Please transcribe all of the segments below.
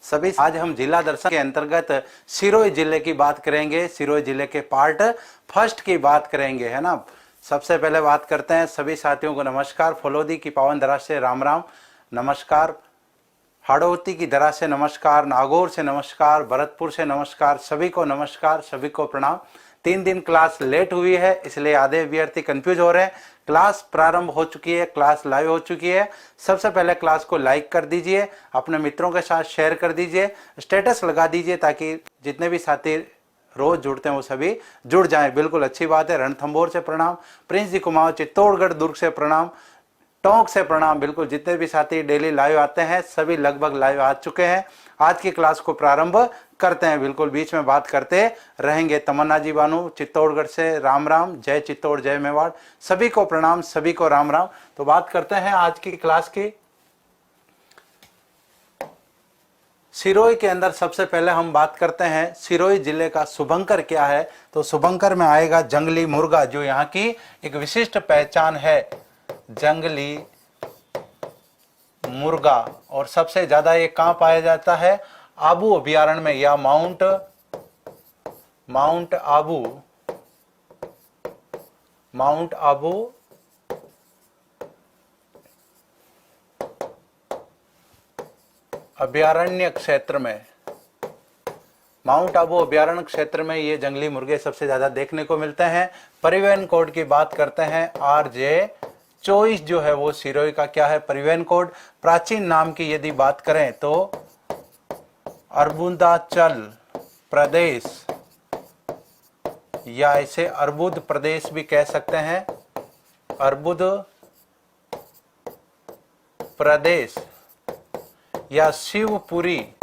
सभी आज हम जिला दर्शन के अंतर्गत सिरोही जिले की बात करेंगे। सिरोही जिले के पार्ट फर्स्ट की बात करेंगे, है ना। सबसे पहले बात करते हैं। सभी साथियों को नमस्कार। फलोदी की पावन धरा से राम राम नमस्कार, हाड़ौती की धरा से नमस्कार, नागौर से नमस्कार, भरतपुर से नमस्कार। सभी को नमस्कार, सभी को प्रणाम। 3 दिन क्लास लेट हुई है, इसलिए आधे अभ्यर्थी कंफ्यूज हो रहे हैं। क्लास प्रारंभ हो चुकी है, क्लास लाइव हो चुकी है। सबसे पहले क्लास को लाइक कर दीजिए, अपने मित्रों के साथ शेयर कर दीजिए, स्टेटस लगा दीजिए, ताकि जितने भी साथी रोज जुड़ते हैं वो सभी जुड़ जाएं। बिल्कुल अच्छी बात है। रणथंभौर से प्रणाम, प्रिंस जी कुमार, चित्तौड़गढ़ दुर्ग से प्रणाम, टोंक से प्रणाम। बिल्कुल जितने भी साथी डेली लाइव आते हैं सभी लगभग लाइव आ चुके हैं। आज की क्लास को प्रारंभ करते हैं। बिल्कुल बीच में बात करते रहेंगे। तमन्ना जी बानू चित्तौड़गढ़ से राम राम, जय चित्तौड़ जय मेवाड़, सभी को प्रणाम, सभी को राम राम। तो बात करते हैं आज की क्लास की। सिरोही के अंदर सबसे पहले हम बात करते हैं सिरोही जिले का शुभंकर क्या है। तो शुभंकर में आएगा जंगली मुर्गा, जो यहाँ की एक विशिष्ट पहचान है, जंगली मुर्गा। और सबसे ज्यादा ये कहां पाया जाता है? आबू अभयारण्य में, या माउंट आबू अभयारण्य क्षेत्र में, माउंट आबू अभयारण्य क्षेत्र में ये जंगली मुर्गे सबसे ज्यादा देखने को मिलते हैं। परिवहन कोड की बात करते हैं, RJ24 जो है वो सिरोही का क्या है? परिवहन कोड। प्राचीन नाम की यदि बात करें तो अर्बुदाचल प्रदेश, या इसे अर्बुद प्रदेश भी कह सकते हैं, अर्बुद प्रदेश, या शिवपुरी,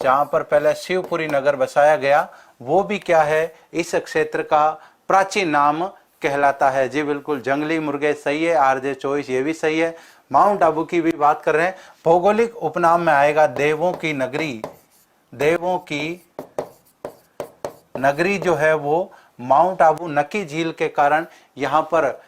जहां पर पहले शिवपुरी नगर बसाया गया, वो भी क्या है? इस क्षेत्र का प्राचीन नाम कहलाता है। जी बिल्कुल, जंगली मुर्गे सही है, RJ24 ये भी सही है। माउंट आबू की भी बात कर रहे हैं। भौगोलिक उपनाम में आएगा देवों की नगरी। देवों की नगरी जो है वो माउंट आबू नकी झील के कारण यहाँ पर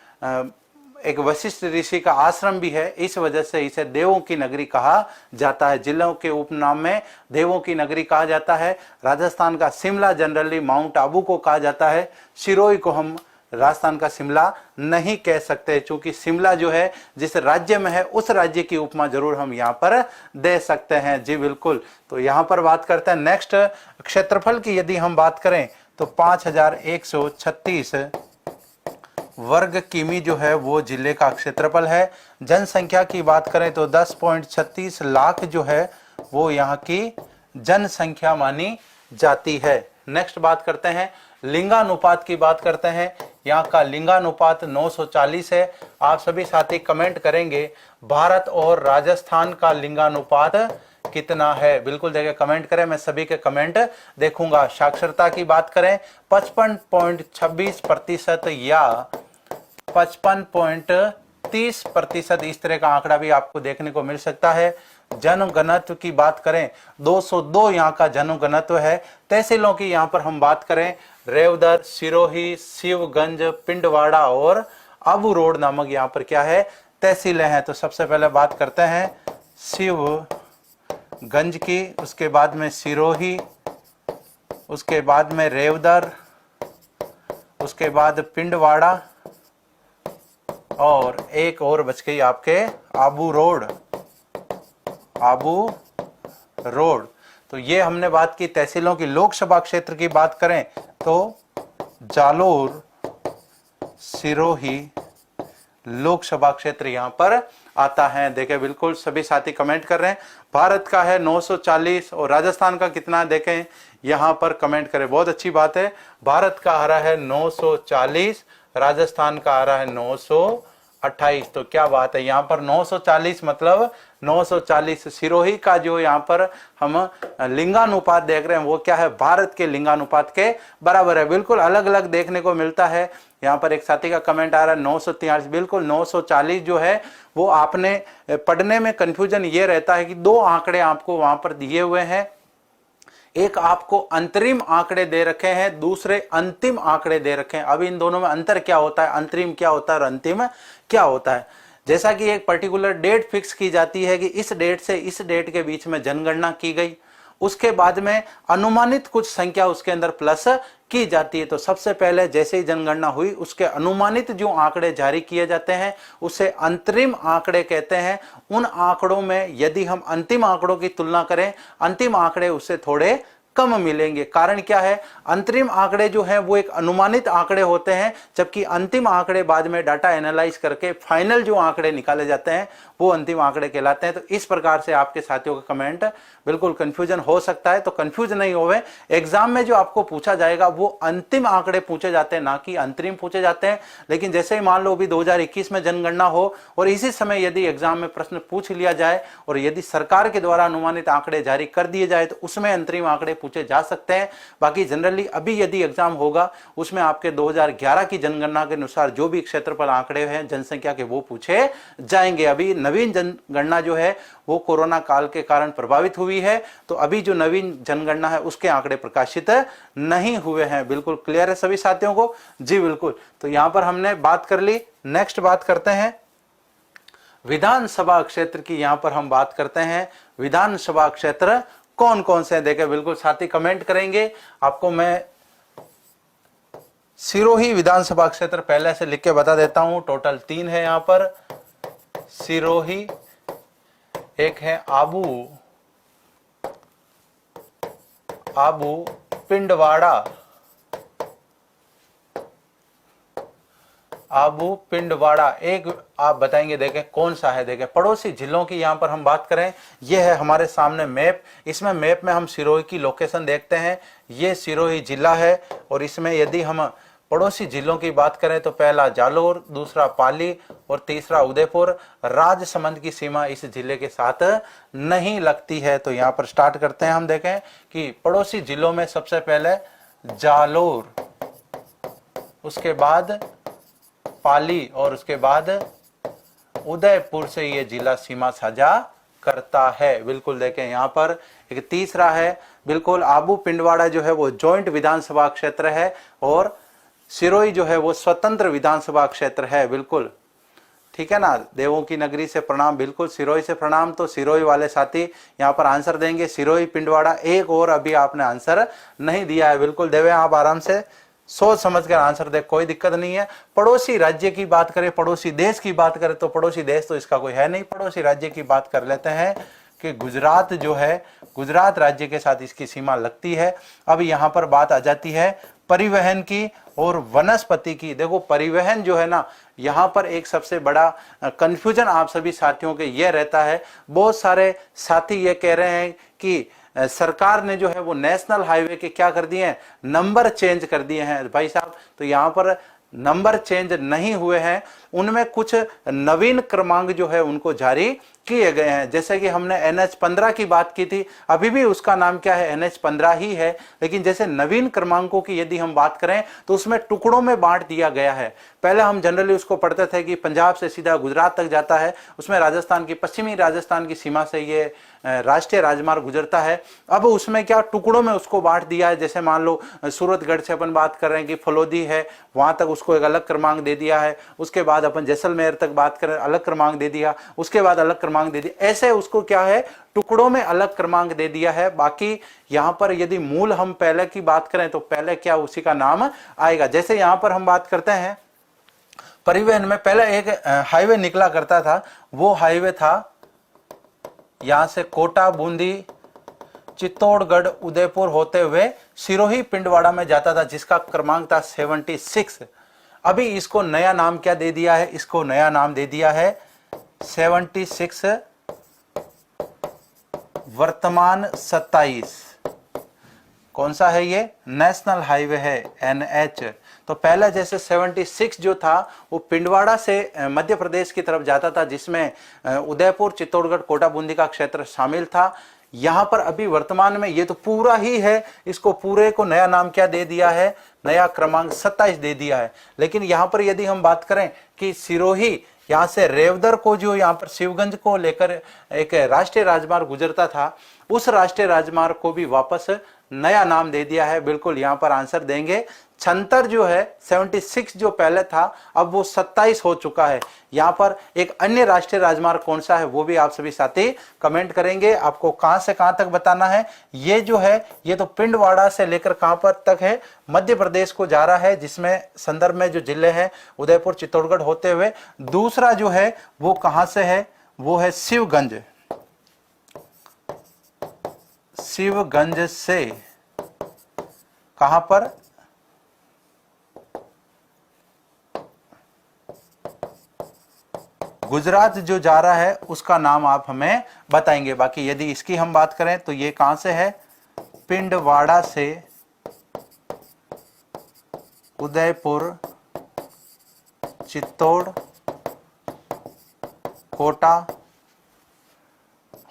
एक वशिष्ठ ऋषि का आश्रम भी है, इस वजह से इसे देवों की नगरी कहा जाता है। जिलों के उपनाम में देवों की नगरी कहा जाता है। राजस्थान का शिमला जनरली माउंट आबू को कहा जाता है। सिरोही को हम राजस्थान का शिमला नहीं कह सकते, क्योंकि शिमला जो है जिस राज्य में है उस राज्य की उपमा जरूर हम यहाँ पर दे सकते हैं। जी बिल्कुल, तो यहाँ पर बात करते हैं। नेक्स्ट, क्षेत्रफल की यदि हम बात करें तो 5136 वर्ग किमी जो है वो जिले का क्षेत्रफल है। जनसंख्या की बात करें तो 10.36 लाख जो है वो यहाँ की जनसंख्या मानी जाती है। नेक्स्ट बात करते हैं, लिंगानुपात की बात करते हैं। यहाँ का लिंगानुपात 940 है। आप सभी साथी कमेंट करेंगे भारत और राजस्थान का लिंगानुपात कितना है? बिल्कुल देखिए, कमेंट करें, मैं सभी के कमेंट देखूंगा। साक्षरता की बात करें 55.26% या 55.30%, इस तरह का आंकड़ा भी आपको देखने को मिल सकता है। जनघनत्व की बात करें 202 यहाँ का जनघनत्व है। तहसीलों की यहाँ पर हम बात करें, रेवदर, सिरोही, शिवगंज, पिंडवाड़ा और आबू रोड नामक यहाँ पर क्या है? तहसीलें हैं। तो सबसे पहले बात करते हैं शिवगंज की, उसके बाद में सिरोही, उसके बाद में रेवदर, उसके बाद पिंडवाड़ा, और एक और बच गई आपके आबू रोड। तो ये हमने बात की तहसीलों की। लोकसभा क्षेत्र की बात करें तो जालोर, सिरोही लोकसभा क्षेत्र यहाँ पर आता है। देखें, बिल्कुल सभी साथी कमेंट कर रहे हैं। भारत का है 940 और राजस्थान का कितना देखें यहाँ पर कमेंट करें। बहुत अच्छी बात है। भारत का आ रहा है 940, राजस्थान का आ रहा है 928। तो क्या बात है, यहाँ पर 940 मतलब 940 सिरोही का जो यहाँ पर हम लिंगानुपात देख रहे हैं वो क्या है? भारत के लिंगानुपात के बराबर है। बिल्कुल अलग अलग देखने को मिलता है। यहाँ पर एक साथी का कमेंट आ रहा है 943। बिल्कुल 940 जो है वो आपने पढ़ने में कंफ्यूजन ये रहता है कि दो आंकड़े आपको वहां पर दिए हुए हैं। एक आपको अंतरिम आंकड़े दे रखे हैं, दूसरे अंतिम आंकड़े दे रखे हैं। अब इन दोनों में अंतर क्या होता है, अंतरिम क्या होता है और अंतिम क्या होता है? जैसा कि एक पर्टिकुलर डेट फिक्स की जाती है कि इस डेट से इस डेट के बीच में जनगणना की गई, उसके बाद में अनुमानित कुछ संख्या उसके अंदर प्लस की जाती है। तो सबसे पहले जैसे ही जनगणना हुई उसके अनुमानित जो आंकड़े जारी किए जाते हैं उसे अंतरिम आंकड़े कहते हैं। उन आंकड़ों में यदि हम अंतिम आंकड़ों की तुलना करें, अंतिम आंकड़े उससे थोड़े कम मिलेंगे। कारण क्या है, अंतरिम आंकड़े जो है वो एक अनुमानित आंकड़े होते हैं, जबकि अंतिम आंकड़े बाद में डाटा एनालाइज करके फाइनल जो आंकड़े निकाले जाते हैं वो अंतिम आंकड़े कहलाते हैं। तो इस प्रकार से आपके साथियों का कमेंट बिल्कुल कंफ्यूजन हो सकता है, तो कंफ्यूज नहीं होवे। एग्जाम में जो आपको पूछा जाएगा वो अंतिम आंकड़े पूछे जाते हैं, ना कि अंतरिम पूछे जाते हैं। लेकिन जैसे ही मान लो अभी 2021 में जनगणना हो और इसी समय यदि एग्जाम में प्रश्न पूछ लिया जाए और यदि सरकार के द्वारा अनुमानित आंकड़े जारी कर दिए जाए तो उसमें अंतरिम आंकड़े पूछे जा सकते हैं। बाकी जनरली अभी यदि एग्जाम होगा उसमें आपके 2011 की जनगणना के अनुसार जो भी क्षेत्रफल आंकड़े हैं जनसंख्या के वो पूछे जाएंगे। अभी नवीन जनगणना जो है वो कोरोना काल के कारण प्रभावित हुई है, तो अभी जो नवीन जनगणना है उसके आंकड़े प्रकाशित नहीं हुए हैं। बिल्कुल क्लियर है सभी साथियों को? जी बिल्कुल। तो यहां पर हमने बात कर ली। नेक्स्ट बात करते हैं विधानसभा क्षेत्र की। यहां पर हम बात करते हैं विधानसभा क्षेत्र कौन कौन से देखे। बिल्कुल साथी कमेंट करेंगे। आपको मैं सिरोही विधानसभा क्षेत्र पहले से लिख के बता देता हूं। टोटल 3 है यहां पर। सिरोही, एक है आबू पिंडवाड़ा, आबू पिंडवाड़ा। एक आप बताएंगे देखें कौन सा है। देखें पड़ोसी जिलों की यहां पर हम बात करें, यह है हमारे सामने मैप। इसमें मैप में हम सिरोही की लोकेशन देखते हैं। यह सिरोही जिला है और इसमें यदि हम पड़ोसी जिलों की बात करें तो पहला जालोर, दूसरा पाली और तीसरा उदयपुर। राजसमंद की सीमा इस जिले के साथ नहीं लगती है। तो यहां पर स्टार्ट करते हैं। हम देखें कि पड़ोसी जिलों में सबसे पहले जालोर, उसके बाद पाली और उसके बाद उदयपुर से ये जिला सीमा साझा करता है। बिल्कुल देखें यहां पर एक तीसरा है बिल्कुल आबू पिंडवाड़ा जो है वो जॉइंट विधानसभा क्षेत्र है और सिरोही जो है वो स्वतंत्र विधानसभा क्षेत्र है। बिल्कुल ठीक है ना। देवों की नगरी से प्रणाम। बिल्कुल सिरोही से प्रणाम। तो सिरोही वाले साथी यहाँ पर आंसर देंगे सिरोही पिंडवाड़ा। एक और अभी आपने आंसर नहीं दिया है। बिल्कुल देवे, आप आराम से सोच समझ कर आंसर दे, कोई दिक्कत नहीं है। पड़ोसी राज्य की बात करें, पड़ोसी देश की बात करें तो पड़ोसी देश तो इसका कोई है नहीं। पड़ोसी राज्य की बात कर लेते हैं कि गुजरात जो है, गुजरात राज्य के साथ इसकी सीमा लगती है। अब यहाँ पर बात आ जाती है परिवहन की और वनस्पति की। देखो परिवहन जो है ना, यहाँ पर एक सबसे बड़ा कंफ्यूजन आप सभी साथियों के ये रहता है। बहुत सारे साथी ये कह रहे हैं कि सरकार ने जो है वो नेशनल हाईवे के क्या कर दिए हैं, नंबर चेंज कर दिए हैं। भाई साहब तो यहाँ पर नंबर चेंज नहीं हुए हैं, उनमें कुछ नवीन क्रमांक जो है उनको जारी किए गए हैं। जैसे कि हमने NH-15 की बात की थी, अभी भी उसका नाम क्या है, NH-15 ही है। लेकिन जैसे नवीन क्रमांकों की यदि हम बात करें तो उसमें टुकड़ों में बांट दिया गया है। पहले हम जनरली उसको पढ़ते थे कि पंजाब से सीधा गुजरात तक जाता है, उसमें राजस्थान की, पश्चिमी राजस्थान की सीमा से ये राष्ट्रीय राजमार्ग गुजरता है। अब उसमें क्या टुकड़ों में उसको बांट दिया है। जैसे मान लो सूरतगढ़ से अपन बात कर रहे हैं कि फलोदी है, वहां तक उसको एक अलग क्रमांक दे दिया है। उसके बाद अपन जैसलमेर तक बात करें, अलग क्रमांक दे दिया, उसके बाद अलग क्रमांक दे दिया। ऐसे उसको क्या है, टुकड़ों में अलग क्रमांक दे दिया है। बाकी यहां पर यदि मूल हम पहले की बात करें तो पहले क्या उसी का नाम आएगा। जैसे यहां पर हम बात करते हैं परिवहन में, पहले एक हाईवे निकला करता था, वो हाईवे था यहां से कोटा, बूंदी, चित्तौड़गढ़, उदयपुर होते हुए सिरोही पिंडवाड़ा में जाता था, जिसका क्रमांक था 76। अभी इसको नया नाम क्या दे दिया है, इसको नया नाम दे दिया है 76, वर्तमान 27। कौन सा है ये, नेशनल हाईवे है NH। तो पहले जैसे 76 जो था वो पिंडवाड़ा से मध्य प्रदेश की तरफ जाता था, जिसमें उदयपुर, चित्तौड़गढ़, कोटा, बूंदी का क्षेत्र शामिल था। यहां पर अभी वर्तमान में ये तो पूरा ही है, इसको पूरे को नया नाम क्या दे दिया है, नया क्रमांक 27 दे दिया है। लेकिन यहां पर यदि हम बात करें कि सिरोही यहां से रेवदर को, जो यहां पर शिवगंज को लेकर एक राष्ट्रीय राजमार्ग गुजरता था, उस राष्ट्रीय राजमार्ग को भी वापस नया नाम दे दिया है। बिल्कुल यहाँ पर आंसर देंगे। 76 जो है 76 जो पहले था अब वो 27 हो चुका है। यहाँ पर एक अन्य राष्ट्रीय राजमार्ग कौन सा है वो भी आप सभी साथी कमेंट करेंगे। आपको कहां से कहां तक बताना है। ये जो है ये तो पिंडवाड़ा से लेकर कहां पर तक है, मध्य प्रदेश को जा रहा है, जिसमें संदर्भ में जो जिले हैं उदयपुर चित्तौड़गढ़ होते हुए। दूसरा जो है वो कहां से है, वो है शिवगंज। शिवगंज से कहां पर, गुजरात जो जा रहा है उसका नाम आप हमें बताएंगे। बाकी यदि इसकी हम बात करें तो ये कहां से है, पिंडवाड़ा से उदयपुर चित्तौड़ कोटा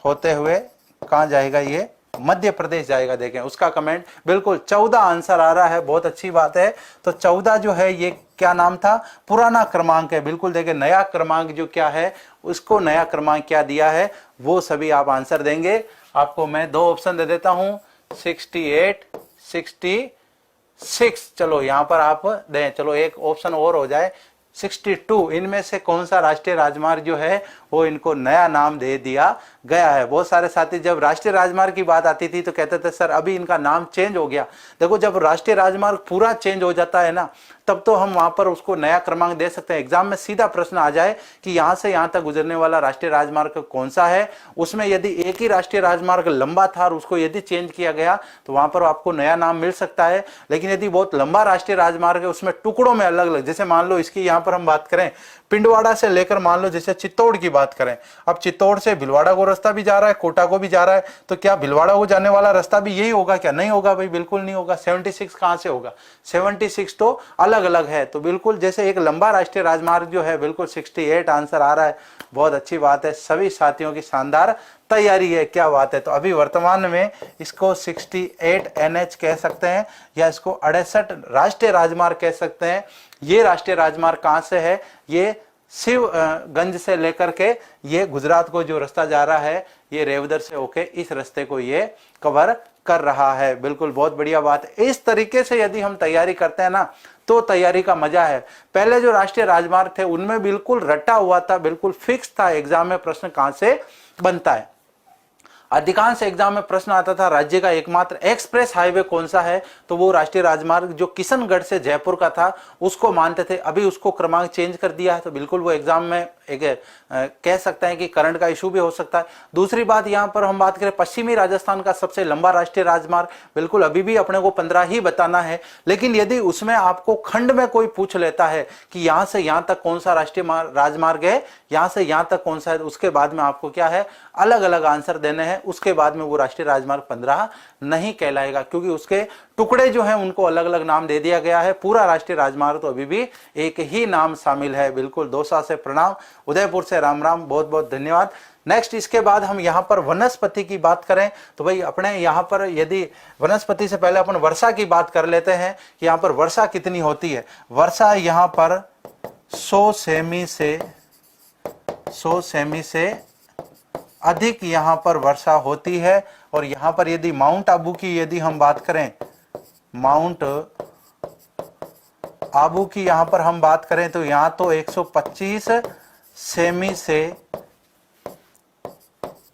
होते हुए कहां जाएगा, ये मध्य प्रदेश जाएगा। देखें उसका कमेंट, बिल्कुल 14 आंसर आ रहा है, बहुत अच्छी बात है। तो 14 जो है ये क्या नाम था, पुराना क्रमांक है। बिल्कुल देखें नया क्रमांक जो क्या है उसको नया क्रमांक क्या दिया है वो सभी आप आंसर देंगे। आपको मैं 2 ऑप्शन दे देता हूं, 68 66। चलो यहां पर आप दें, चलो एक ऑप्शन और हो जाए 62। इनमें से कौन सा राष्ट्रीय राजमार्ग जो है वो इनको नया नाम दे दिया गया है। बहुत सारे साथी जब राष्ट्रीय राजमार्ग की बात आती थी तो कहते थे सर अभी इनका नाम चेंज हो गया। देखो जब राष्ट्रीय राजमार्ग पूरा चेंज हो जाता है ना तब तो हम वहां पर उसको नया क्रमांक दे सकते हैं। एग्जाम में सीधा प्रश्न आ जाए कि यहां से यहां तक गुजरने वाला राष्ट्रीय राजमार्ग कौन सा है, उसमें यदि एक ही राष्ट्रीय राजमार्ग लंबा था और उसको यदि चेंज किया गया तो वहां पर आपको नया नाम मिल सकता है। लेकिन यदि बहुत लंबा राष्ट्रीय राजमार्ग है उसमें टुकड़ों में अलग अलग, जैसे मान लो इसकी यहां पर हम बात करें पिंडवाड़ा से लेकर मान लो जैसे चित्तौड़ की बात करें, अब चित्तौड़ से भिलवाड़ा को रास्ता भी जा रहा है, कोटा को भी जा रहा है, तो क्या भिलवाड़ा को जाने वाला रास्ता भी यही होगा क्या? नहीं होगा भाई, बिल्कुल नहीं होगा। 76 कहां से होगा, 76 तो अलग अलग है। तो बिल्कुल जैसे एक लंबा राष्ट्रीय राजमार्ग जो है बिल्कुल 68 आंसर आ रहा है। बहुत अच्छी बात है, सभी साथियों की शानदार तैयारी है, क्या बात है। तो अभी वर्तमान में इसको 68 NH कह सकते हैं या इसको 68 राष्ट्रीय राजमार्ग कह सकते हैं। ये राष्ट्रीय राजमार्ग कहां से है, ये शिवगंज से लेकर के ये गुजरात को जो रास्ता जा रहा है ये रेवदर से होके इस रास्ते को ये कवर कर रहा है। बिल्कुल बहुत बढ़िया बात है। इस तरीके से यदि हम तैयारी करते हैं ना तो तैयारी का मजा है। पहले जो राष्ट्रीय राजमार्ग थे उनमें बिल्कुल रटा हुआ था, बिल्कुल फिक्स था एग्जाम में प्रश्न कहां से बनता है। अधिकांश एग्जाम में प्रश्न आता था राज्य का एकमात्र एक्सप्रेस हाईवे कौन सा है, तो वो राष्ट्रीय राजमार्ग जो किशनगढ़ से जयपुर का था उसको मानते थे। अभी उसको क्रमांक चेंज कर दिया है तो बिल्कुल वो एग्जाम में एक कह सकते हैं कि करंट का इशू भी हो सकता है। दूसरी बात यहाँ पर हम बात करें पश्चिमी राजस्थान का सबसे लंबा राष्ट्रीय राजमार्ग, बिल्कुल अभी भी अपने को 15 ही बताना है। लेकिन यदि उसमें आपको खंड में कोई पूछ लेता है कि यहाँ से यहाँ तक कौन सा राष्ट्रीय राजमार्ग है, यहाँ से यहाँ तक कौन सा है, उसके बाद में आपको क्या है अलग अलग आंसर देने हैं। उसके बाद में वो राष्ट्रीय राजमार्ग 15 नहीं कहलाएगा क्योंकि उसके टुकड़े जो हैं उनको अलग अलग नाम दे दिया गया है। पूरा राष्ट्रीय राजमार्ग तो अभी भी एक ही नाम शामिल है। बिल्कुल दौसा से प्रणाम, उदयपुर से राम राम, बहुत बहुत धन्यवाद। नेक्स्ट इसके बाद हम यहाँ पर वनस्पति की बात करें तो भाई अपने यहाँ पर यदि वनस्पति से पहले अपन वर्षा की बात कर लेते हैं कि यहाँ पर वर्षा कितनी होती है। वर्षा यहाँ पर 100 सेमी से अधिक यहाँ पर वर्षा होती है। और यहाँ पर यदि माउंट आबू की यदि हम बात करें, माउंट आबू की यहाँ पर हम बात करें तो यहाँ तो 125 सेमी से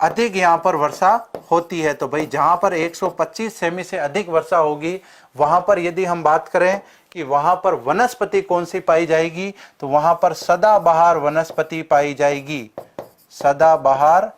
अधिक यहाँ पर वर्षा होती है। तो भाई जहां पर 125 सेमी से अधिक वर्षा होगी वहां पर यदि हम बात करें कि वहां पर वनस्पति कौन सी पाई जाएगी तो वहां पर सदाबहार वनस्पति पाई जाएगी। सदाबहार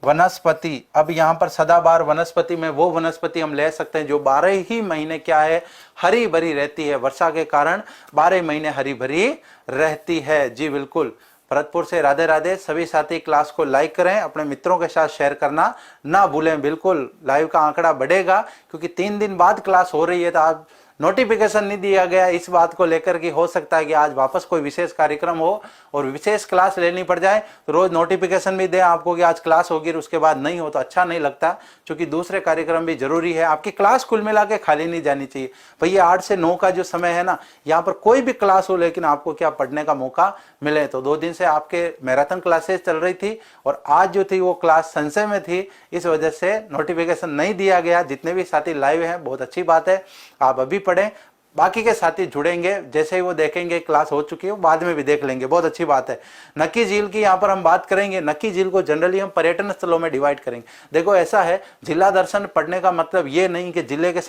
वनस्पति। अब यहाँ पर सदाबहार वनस्पति में वो वनस्पति हम ले सकते हैं जो 12 ही महीने क्या है हरी भरी रहती है। वर्षा के कारण 12 महीने हरी भरी रहती है। जी बिल्कुल। भरतपुर से राधे राधे। सभी साथी क्लास को लाइक करें, अपने मित्रों के साथ शेयर करना ना भूलें। बिल्कुल लाइव का आंकड़ा बढ़ेगा क्योंकि 3 दिन बाद क्लास हो रही है तो आप नोटिफिकेशन नहीं दिया गया इस बात को लेकर कि हो सकता है कि आज वापस कोई विशेष कार्यक्रम हो और विशेष क्लास लेनी पड़ जाए, तो रोज नोटिफिकेशन भी दें आपको कि आज क्लास होगी और उसके बाद नहीं हो तो अच्छा नहीं लगता, क्योंकि दूसरे कार्यक्रम भी जरूरी है। आपकी क्लास कुल मिला के खाली नहीं जानी चाहिए। भैया 8 से 9 का जो समय है ना, यहाँ पर कोई भी क्लास हो लेकिन आपको क्या पढ़ने का मौका मिले। तो 2 दिन से आपके मैराथन क्लासेस चल रही थी और आज जो थी वो क्लास संशय में थी, इस वजह से नोटिफिकेशन नहीं दिया गया। जितने भी साथी लाइव हैं बहुत अच्छी बात है, आप अभी पढ़ें, बाकी के साथी जुड़ेंगे, जैसे ही वो देखेंगे क्लास हो चुकी है बाद में भी देख लेंगे, बहुत अच्छी बात है। नक्की झील की यहाँ पर हम बात करेंगे। नक्की झील को जनरली हम पर्यटन स्थलों में डिवाइड करेंगे। देखो ऐसा है, जिला दर्शन पढ़ने का मतलब ये नहीं कि जिले के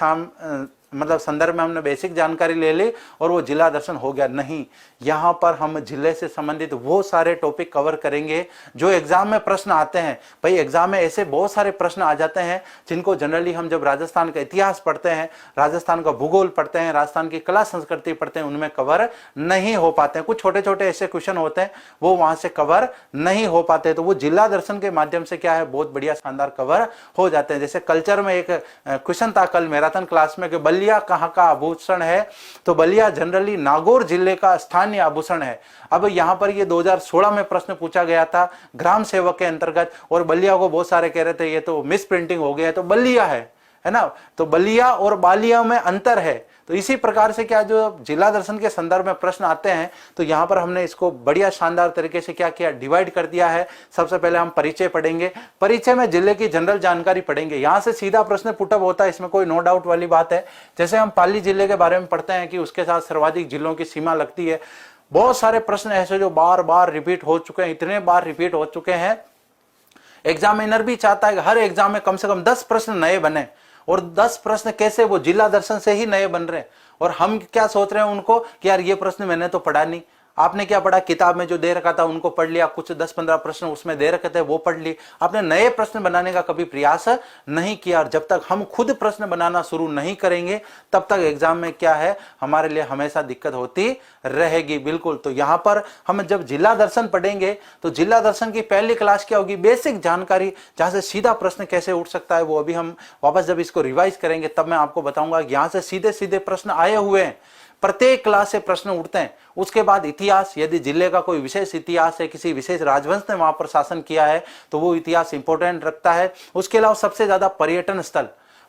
मतलब संदर्भ में हमने बेसिक जानकारी ले ली और वो जिला दर्शन हो गया, नहीं। यहाँ पर हम जिले से संबंधित वो सारे टॉपिक कवर करेंगे जो एग्जाम में प्रश्न आते हैं। भाई एग्जाम में ऐसे बहुत सारे प्रश्न आ जाते हैं जिनको जनरली हम जब राजस्थान का इतिहास पढ़ते हैं, राजस्थान का भूगोल पढ़ते हैं, राजस्थान की कला संस्कृति पढ़ते हैं, उनमें कवर नहीं हो पाते हैं। कुछ छोटे छोटे ऐसे क्वेश्चन होते हैं वो वहां से कवर नहीं हो पाते, तो वो जिला दर्शन के माध्यम से क्या है, बहुत बढ़िया शानदार कवर हो जाते हैं। जैसे कल्चर में एक क्वेश्चन था कल मैराथन क्लास में कि बलिया कहाँ का आभूषण है, तो बलिया जनरली नागौर जिले का स्थानीय आभूषण है। अब यहाँ पर ये 2016 में प्रश्न पूछा गया था ग्राम सेवक के अंतर्गत, और बलिया को बहुत सारे कह रहे थे ये तो मिस प्रिंटिंग हो गया है, तो बलिया है ना। तो बलिया और बालिया में अंतर है। तो इसी प्रकार से क्या जो जिला दर्शन के संदर्भ में प्रश्न आते हैं, तो यहाँ पर हमने इसको बढ़िया शानदार तरीके से क्या किया, डिवाइड कर दिया है। सबसे पहले हम परिचय पढ़ेंगे, परिचय में जिले की जनरल जानकारी पढ़ेंगे। यहाँ से सीधा प्रश्न पुटअप होता है, इसमें कोई नो डाउट वाली बात है। जैसे हम पाली जिले के बारे में पढ़ते हैं कि उसके साथ सर्वाधिक जिलों की सीमा लगती है। बहुत सारे प्रश्न ऐसे जो बार बार रिपीट हो चुके हैं, इतने बार रिपीट हो चुके हैं, एग्जामिनर भी चाहता है कि हर एग्जाम में कम से कम 10 प्रश्न नए बने। और 10 प्रश्न कैसे, वो जिला दर्शन से ही नए बन रहे हैं। और हम क्या सोच रहे हैं उनको कि यार ये प्रश्न मैंने तो पढ़ा नहीं। आपने क्या पढ़ा, किताब में जो दे रखा था उनको पढ़ लिया, कुछ 10-15 प्रश्न उसमें दे रखे थे वो पढ़ लिए। आपने नए प्रश्न बनाने का कभी प्रयास नहीं किया। और जब तक हम खुद प्रश्न बनाना शुरू नहीं करेंगे तब तक एग्जाम में क्या है, हमारे लिए हमेशा दिक्कत होती रहेगी। बिल्कुल। तो यहाँ पर हम जब जिला दर्शन पढ़ेंगे तो जिला दर्शन की पहली क्लास क्या होगी, बेसिक जानकारी, जहां से सीधा प्रश्न कैसे उठ सकता है वो अभी हम वापस जब इसको रिवाइज करेंगे तब मैं आपको बताऊंगा। यहाँ से सीधे सीधे प्रश्न आए हुए हैं, प्रत्येक क्लास से प्रश्न उठते हैं। उसके बाद इतिहास, यदि जिले का कोई विशेष इतिहास है, किसी विशेष राजवंश ने वहां पर शासन किया है तो वो इतिहास इंपॉर्टेंट रखता है। उसके अलावा सबसे ज्यादा पर्यटन स्थल,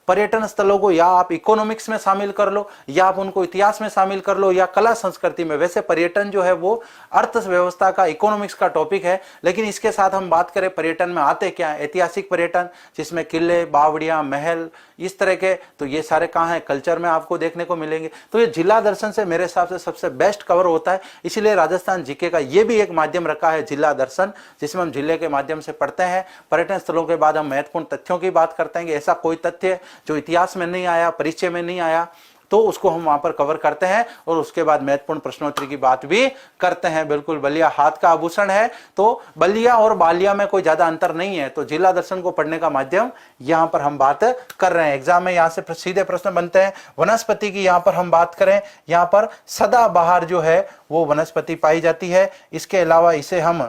पर्यटन स्थलों को या आप इकोनॉमिक्स में शामिल कर लो या आप उनको इतिहास में शामिल कर लो या कला संस्कृति में। वैसे पर्यटन जो है वो अर्थव्यवस्था का, इकोनॉमिक्स का टॉपिक है, लेकिन इसके साथ हम बात करें पर्यटन में आते क्या है, ऐतिहासिक पर्यटन जिसमें किले, बावड़ियां, महल, इस तरह के, तो ये सारे कहाँ हैं, कल्चर में आपको देखने को मिलेंगे। तो ये जिला दर्शन से मेरे हिसाब से सबसे बेस्ट कवर होता है। इसीलिए राजस्थान जीके का ये भी एक माध्यम रखा है जिला दर्शन, जिसमें हम जिले के माध्यम से पढ़ते हैं। पर्यटन स्थलों के बाद हम महत्वपूर्ण तथ्यों की बात करते हैं कि ऐसा कोई तथ्य जो इतिहास में नहीं आया, परिचय में नहीं आया, तो उसको हम वहां पर कवर करते हैं। और उसके बाद महत्वपूर्ण प्रश्नोत्तरी की बात भी करते हैं। बिल्कुल, बलिया हाथ का आभूषण है, तो बलिया और बालिया में कोई ज्यादा अंतर नहीं है। तो जिला दर्शन को पढ़ने का माध्यम यहां पर हम बात कर रहे हैं। एग्जाम में यहां से सीधे प्रश्न बनते हैं। वनस्पति की यहां पर हम बात करें, यहां पर सदाबहार जो है वो वनस्पति पाई जाती है। इसके अलावा इसे हम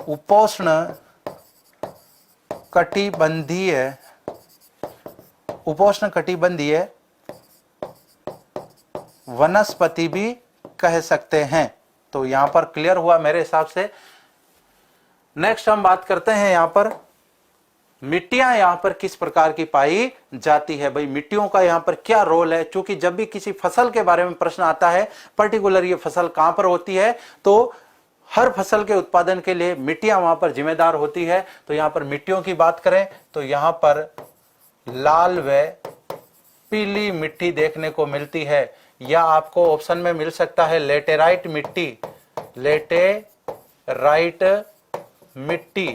उपोष्ण कटिबंधीय वनस्पति भी कह सकते हैं। तो यहां पर क्लियर हुआ मेरे हिसाब से। नेक्स्ट हम बात करते हैं यहां पर मिट्टियां यहां पर किस प्रकार की पाई जाती है। भाई मिट्टियों का यहां पर क्या रोल है, क्योंकि जब भी किसी फसल के बारे में प्रश्न आता है, पर्टिकुलर ये फसल कहां पर होती है, तो हर फसल के उत्पादन के लिए मिट्टियां वहां पर जिम्मेदार होती है। तो यहां पर मिट्टियों की बात करें तो यहां पर लाल व पीली मिट्टी देखने को मिलती है, या आपको ऑप्शन में मिल सकता है लेटेराइट मिट्टी, लेटेराइट मिट्टी।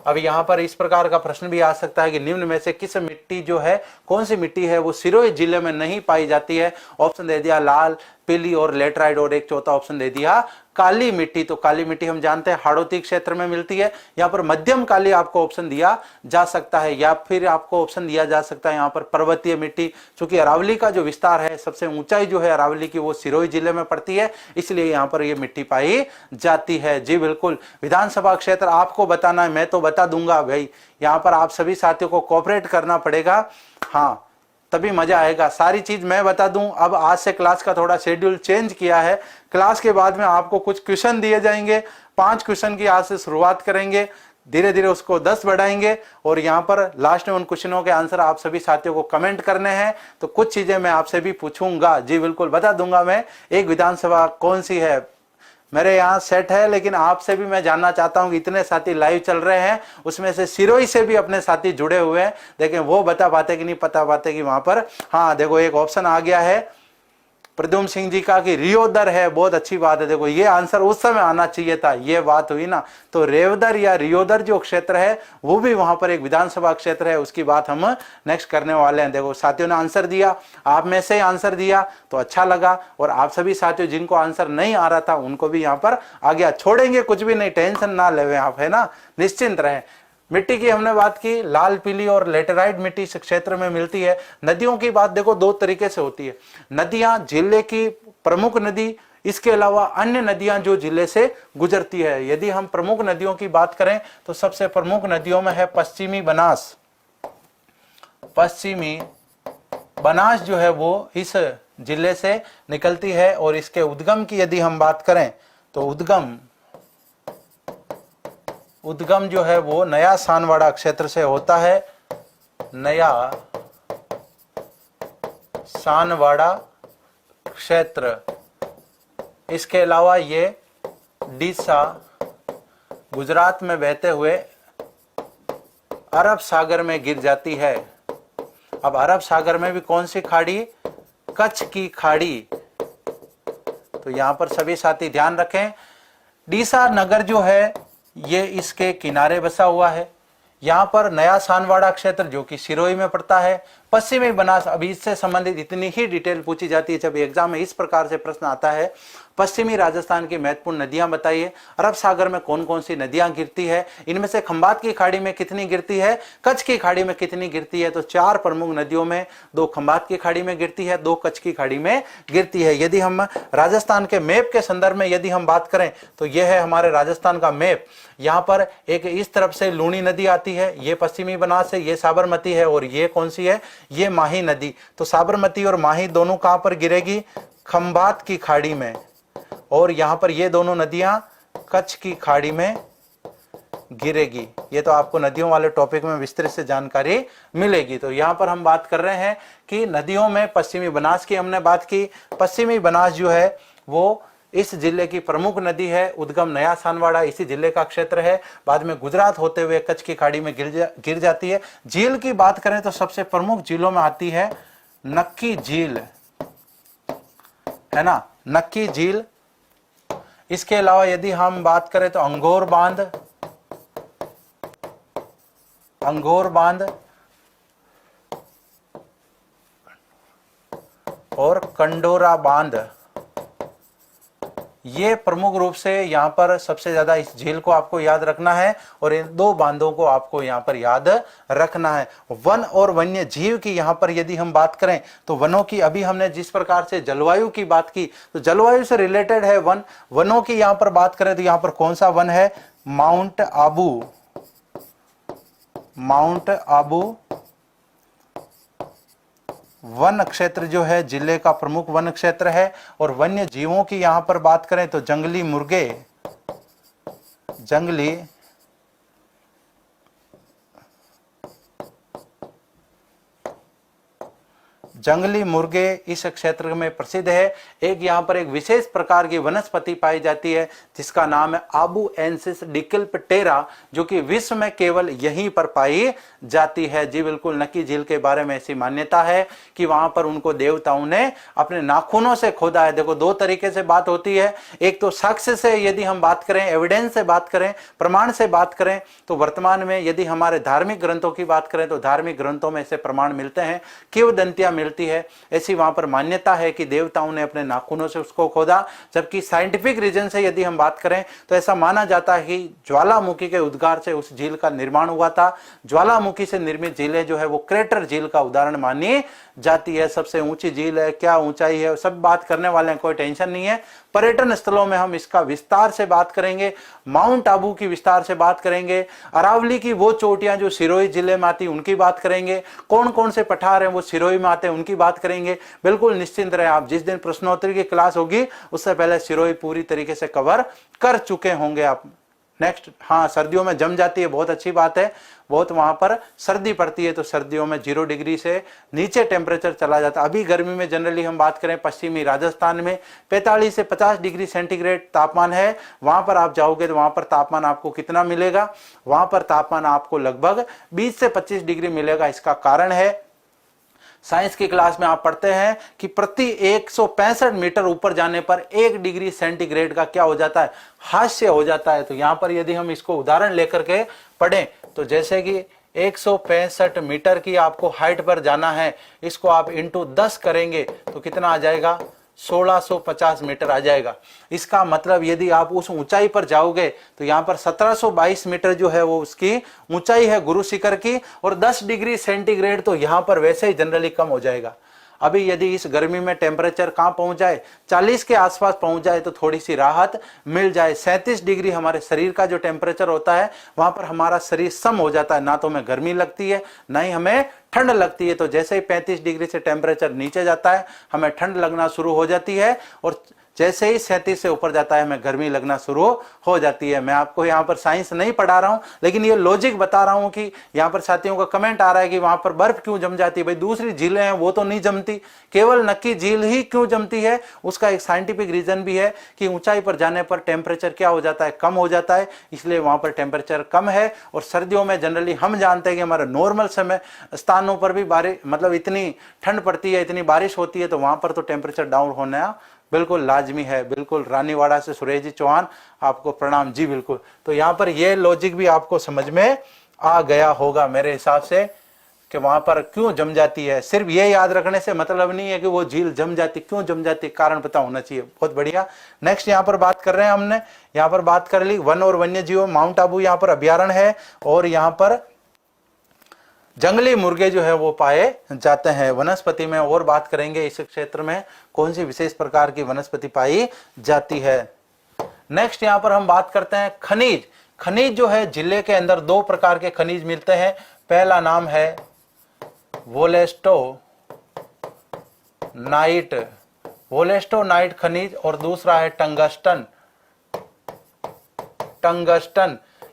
अब यहां पर इस प्रकार का प्रश्न भी आ सकता है कि निम्न में से किस मिट्टी जो है, कौन सी मिट्टी है वो सिरोही जिले में नहीं पाई जाती है। ऑप्शन दे दिया लाल, पीली और लेटराइट, और एक चौथा ऑप्शन दे दिया काली मिट्टी। तो काली मिट्टी हम जानते हैं हाड़ौती क्षेत्र में मिलती है। यहाँ पर मध्यम काली आपको ऑप्शन दिया जा सकता है, या फिर आपको ऑप्शन दिया जा सकता है यहाँ पर पर्वतीय मिट्टी। क्योंकि अरावली का जो विस्तार है, सबसे ऊंचाई जो है अरावली की वो सिरोही जिले में पड़ती है, इसलिए यहाँ पर ये मिट्टी पाई जाती है। जी बिल्कुल। विधानसभा क्षेत्र आपको बताना है, मैं तो बता दूंगा भाई, यहाँ पर आप सभी साथियों को कोऑपरेट करना पड़ेगा। हाँ, तभी मजा आएगा। सारी चीज मैं बता दूं। अब आज से क्लास का थोड़ा शेड्यूल चेंज किया है। क्लास के बाद में आपको कुछ क्वेश्चन दिए जाएंगे, 5 क्वेश्चन की आज से शुरुआत करेंगे, धीरे धीरे उसको 10 बढ़ाएंगे और यहाँ पर लास्ट में उन क्वेश्चनों के आंसर आप सभी साथियों को कमेंट करने हैं। तो कुछ चीजें मैं आपसे भी पूछूंगा, जी बिल्कुल बता दूंगा मैं। एक विधानसभा कौन सी है मेरे यहाँ सेट है, लेकिन आपसे भी मैं जानना चाहता हूँ कि इतने साथी लाइव चल रहे हैं, उसमें से सिरोही से भी अपने साथी जुड़े हुए हैं, लेकिन वो बता पाते कि नहीं बता पाते कि वहां पर। हाँ देखो एक ऑप्शन आ गया है प्रद्युम्न सिंह जी का कि रियोदर है, बहुत अच्छी बात है। देखो ये आंसर उस समय आना चाहिए था, ये बात हुई ना। तो रेवदर या रियोदर जो क्षेत्र है वो भी वहां पर एक विधानसभा क्षेत्र है, उसकी बात हम नेक्स्ट करने वाले हैं। देखो साथियों ने आंसर दिया, आप में से आंसर दिया तो अच्छा लगा, और आप सभी साथियों जिनको आंसर नहीं आ रहा था उनको भी यहाँ पर आ गया। छोड़ेंगे कुछ भी नहीं, टेंशन ना लेवे आप, है ना, निश्चिंत रहें। मिट्टी की हमने बात की, लाल पीली और लेटेराइट मिट्टी इस क्षेत्र में मिलती है। नदियों की बात देखो 2 तरीके से होती है। नदियां जिले की प्रमुख नदी, इसके अलावा अन्य नदियां जो जिले से गुजरती है। यदि हम प्रमुख नदियों की बात करें तो सबसे प्रमुख नदियों में है पश्चिमी बनास। पश्चिमी बनास जो है वो इस जिले से निकलती है, और इसके उद्गम की यदि हम बात करें तो उद्गम जो है वो नया सानवाड़ा क्षेत्र से होता है। नया सानवाड़ा क्षेत्र, इसके अलावा ये डीसा गुजरात में बहते हुए अरब सागर में गिर जाती है। अब अरब सागर में भी कौन सी खाड़ी? कच्छ की खाड़ी। तो यहां पर सभी साथी ध्यान रखें, डीसा नगर जो है ये इसके किनारे बसा हुआ है। यहाँ पर नया सानवाड़ा क्षेत्र जो कि सिरोही में पड़ता है। पश्चिमी बनास, अभी इससे संबंधित इतनी ही डिटेल पूछी जाती है जब एग्जाम में इस प्रकार से प्रश्न आता है, पश्चिमी राजस्थान की महत्वपूर्ण नदियां बताइए, अरब सागर में कौन कौन सी नदियां गिरती है, इनमें से खंबात की खाड़ी में कितनी गिरती है, कच्छ की खाड़ी में कितनी गिरती है। तो 4 प्रमुख नदियों में 2 खंबात की खाड़ी में गिरती है, 2 कच्छ की खाड़ी में गिरती है। यदि हम राजस्थान के मैप के संदर्भ में यदि हम बात करें तो यह है हमारे राजस्थान का मैप। यहाँ पर एक इस तरफ से लूणी नदी आती है, ये पश्चिमी बनास है, ये साबरमती है, और ये कौन सी है, ये माही नदी। तो साबरमती और माही दोनों कहां पर गिरेगी? खंबात की खाड़ी में। और यहां पर ये दोनों नदियां कच्छ की खाड़ी में गिरेगी। ये तो आपको नदियों वाले टॉपिक में विस्तृत से जानकारी मिलेगी। तो यहां पर हम बात कर रहे हैं कि नदियों में पश्चिमी बनास की हमने बात की। पश्चिमी बनास जो है वो इस जिले की प्रमुख नदी है। उद्गम नया सानवाड़ा इसी जिले का क्षेत्र है, बाद में गुजरात होते हुए कच्छ की खाड़ी में गिर जाती है। झील की बात करें तो सबसे प्रमुख झीलों में आती है नक्की झील, है ना, नक्की झील। इसके अलावा यदि हम बात करें तो अंगोर बांध और कंडोरा बांध, ये प्रमुख रूप से यहाँ पर सबसे ज्यादा इस झील को आपको याद रखना है, और इन 2 बांधों को आपको यहाँ पर याद रखना है। वन और वन्य जीव की यहाँ पर यदि हम बात करें तो वनों की, अभी हमने जिस प्रकार से जलवायु की बात की तो जलवायु से रिलेटेड है वन। वनों की यहाँ पर बात करें तो यहाँ पर कौन सा वन है? माउंट आबू वन क्षेत्र जो है जिले का प्रमुख वन क्षेत्र है। और वन्य जीवों की यहां पर बात करें तो जंगली मुर्गे इस क्षेत्र में प्रसिद्ध है। एक यहाँ पर एक विशेष प्रकार की वनस्पति पाई जाती है जिसका नाम है आबुएंसिस डिकल्पटेरा, जो कि विश्व में केवल यहीं पर पाई जाती है। जी बिल्कुल, नक्की झील के बारे में ऐसी मान्यता है कि वहां पर उनको देवताओं ने अपने नाखूनों से खोदा है। देखो 2 तरीके से बात होती है, एक तो साक्ष्य से यदि हम बात करें, एविडेंस से बात करें, प्रमाण से बात करें, तो वर्तमान में यदि हमारे धार्मिक ग्रंथों की बात करें तो धार्मिक ग्रंथों में ऐसे प्रमाण मिलते हैं, किंवदंतियां मिलती है, ऐसी वहां पर मान्यता है कि देवताओं ने अपने नाखूनों से उसको खोदा। जबकि साइंटिफिक रीजन से यदि हम बात करें तो ऐसा माना जाता है कि ज्वालामुखी के उद्गार से उस झील का निर्माण हुआ था। ज्वालामुखी से निर्मित झीलें जो है वो क्रेटर झील का उदाहरण मानी जाती है। सबसे ऊंची झील है, क्या ऊंचाई है, सब बात करने वाले हैं, कोई टेंशन नहीं है। पर्यटन स्थलों में हम इसका विस्तार से बात करेंगे, माउंट आबू की विस्तार से बात करेंगे, अरावली की वो चोटियां जो सिरोही जिले में आती उनकी बात करेंगे, कौन कौन से पठार हैं वो सिरोही में आते हैं उनकी बात करेंगे। बिल्कुल निश्चिंत रहे, आप जिस दिन प्रश्नोत्तरी की क्लास होगी उससे पहले सिरोही पूरी तरीके से कवर कर चुके होंगे आप। नेक्स्ट, हाँ सर्दियों में जम जाती है, बहुत अच्छी बात है, बहुत वहां पर सर्दी पड़ती है तो सर्दियों में 0 डिग्री से नीचे टेम्परेचर चला जाता है। अभी गर्मी में जनरली हम बात करें पश्चिमी राजस्थान में 45 से 50 डिग्री सेंटीग्रेड तापमान है। वहां पर आप जाओगे तो वहां पर तापमान आपको कितना मिलेगा, वहां पर तापमान आपको लगभग 20 से 25 डिग्री मिलेगा। इसका कारण है, साइंस की क्लास में आप पढ़ते हैं कि प्रति 165 मीटर ऊपर जाने पर 1 डिग्री सेंटीग्रेड का क्या हो जाता है, हास्य हो जाता है। तो यहां पर यदि हम इसको उदाहरण लेकर के पढ़ें तो जैसे कि 165 मीटर की आपको हाइट पर जाना है, इसको आप इंटू 10 करेंगे तो कितना आ जाएगा, 1650 मीटर आ जाएगा। इसका मतलब यदि आप उस ऊंचाई पर जाओगे तो यहां पर 1722 मीटर जो है वो उसकी ऊंचाई है गुरु शिखर की, और 10 डिग्री सेंटीग्रेड तो यहां पर वैसे ही जनरली कम हो जाएगा। अभी यदि इस गर्मी में टेम्परेचर कहां पहुंच जाए, 40 के आसपास पहुंच जाए तो थोड़ी सी राहत मिल जाए। 37 डिग्री हमारे शरीर का जो टेम्परेचर होता है वहां पर हमारा शरीर सम हो जाता है, ना तो हमें गर्मी लगती है ना ही हमें ठंड लगती है। तो जैसे ही 35 डिग्री से टेम्परेचर नीचे जाता है हमें ठंड लगना शुरू हो जाती है, और जैसे ही 37 से ऊपर जाता है हमें गर्मी लगना शुरू हो जाती है। मैं आपको यहाँ पर साइंस नहीं पढ़ा रहा हूँ, लेकिन ये लॉजिक बता रहा हूँ कि यहाँ पर साथियों का कमेंट आ रहा है कि वहां पर बर्फ क्यों जम जाती है। भाई दूसरी झीलें हैं वो तो नहीं जमती, केवल नक्की झील ही क्यों जमती है, उसका एक साइंटिफिक रीजन भी है कि ऊंचाई पर जाने पर टेम्परेचर क्या हो जाता है, कम हो जाता है, इसलिए वहां पर टेम्परेचर कम है। और सर्दियों में जनरली हम जानते हैं कि हमारे नॉर्मल समय स्थानों पर भी बारिश, मतलब इतनी ठंड पड़ती है, इतनी बारिश होती है, तो वहां पर तो टेम्परेचर डाउन होना बिल्कुल लाजमी है। बिल्कुल, रानीवाड़ा से सुरेश जी चौहान आपको प्रणाम जी। बिल्कुल, तो यहाँ पर ये लॉजिक भी आपको समझ में आ गया होगा मेरे हिसाब से कि वहां पर क्यों जम जाती है। सिर्फ ये याद रखने से मतलब नहीं है कि वो झील जम जाती, क्यों जम जाती, कारण पता होना चाहिए। बहुत बढ़िया। नेक्स्ट यहाँ पर बात कर रहे हैं, हमने यहाँ पर बात कर ली वन और वन्य जीव, माउंट आबू यहाँ पर अभ्यारण्य है और यहाँ पर जंगली मुर्गे जो है वो पाए जाते हैं। वनस्पति में और बात करेंगे, इस क्षेत्र में कौन सी विशेष प्रकार की वनस्पति पाई जाती है। नेक्स्ट यहाँ पर हम बात करते हैं खनिज। खनिज जो है जिले के अंदर 2 प्रकार के खनिज मिलते हैं। पहला नाम है वोलेस्टोनाइट खनिज और दूसरा है टंगस्टन।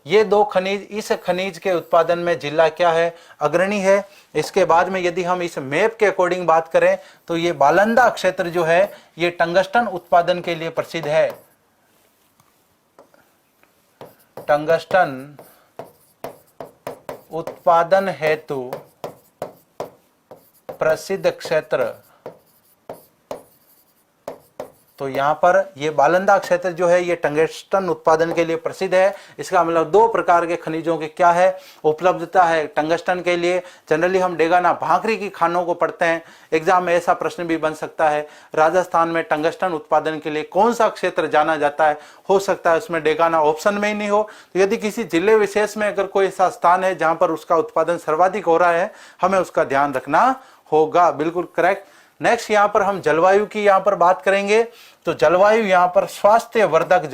ये 2 खनिज, इस खनिज के उत्पादन में जिला क्या है, अग्रणी है। इसके बाद में यदि हम इस मैप के अकॉर्डिंग बात करें तो ये बालंदा क्षेत्र जो है ये टंगस्टन उत्पादन के लिए प्रसिद्ध है। टंगस्टन उत्पादन हेतु प्रसिद्ध क्षेत्र, तो यहां पर ये बालंदा क्षेत्र जो है ये टंगस्टन उत्पादन के लिए प्रसिद्ध है। इसका मतलब 2 प्रकार के खनिजों की क्या है, उपलब्धता है टंगस्टन के लिए। जनरली हम डेगाना भांकरी की खानों को पढ़ते हैं, एग्जाम में ऐसा प्रश्न भी बन सकता है, राजस्थान में टंगस्टन उत्पादन के लिए कौन सा क्षेत्र जाना जाता है, हो सकता है उसमें डेगाना ऑप्शन में ही नहीं हो। तो यदि किसी जिले विशेष में अगर कोई ऐसा स्थान है जहां पर उसका उत्पादन सर्वाधिक हो रहा है, हमें उसका ध्यान रखना होगा। बिल्कुल करेक्ट। नेक्स्ट यहाँ पर हम जलवायु की यहाँ पर बात करेंगे। तो जलवायु यहाँ पर स्वास्थ्य वर्धक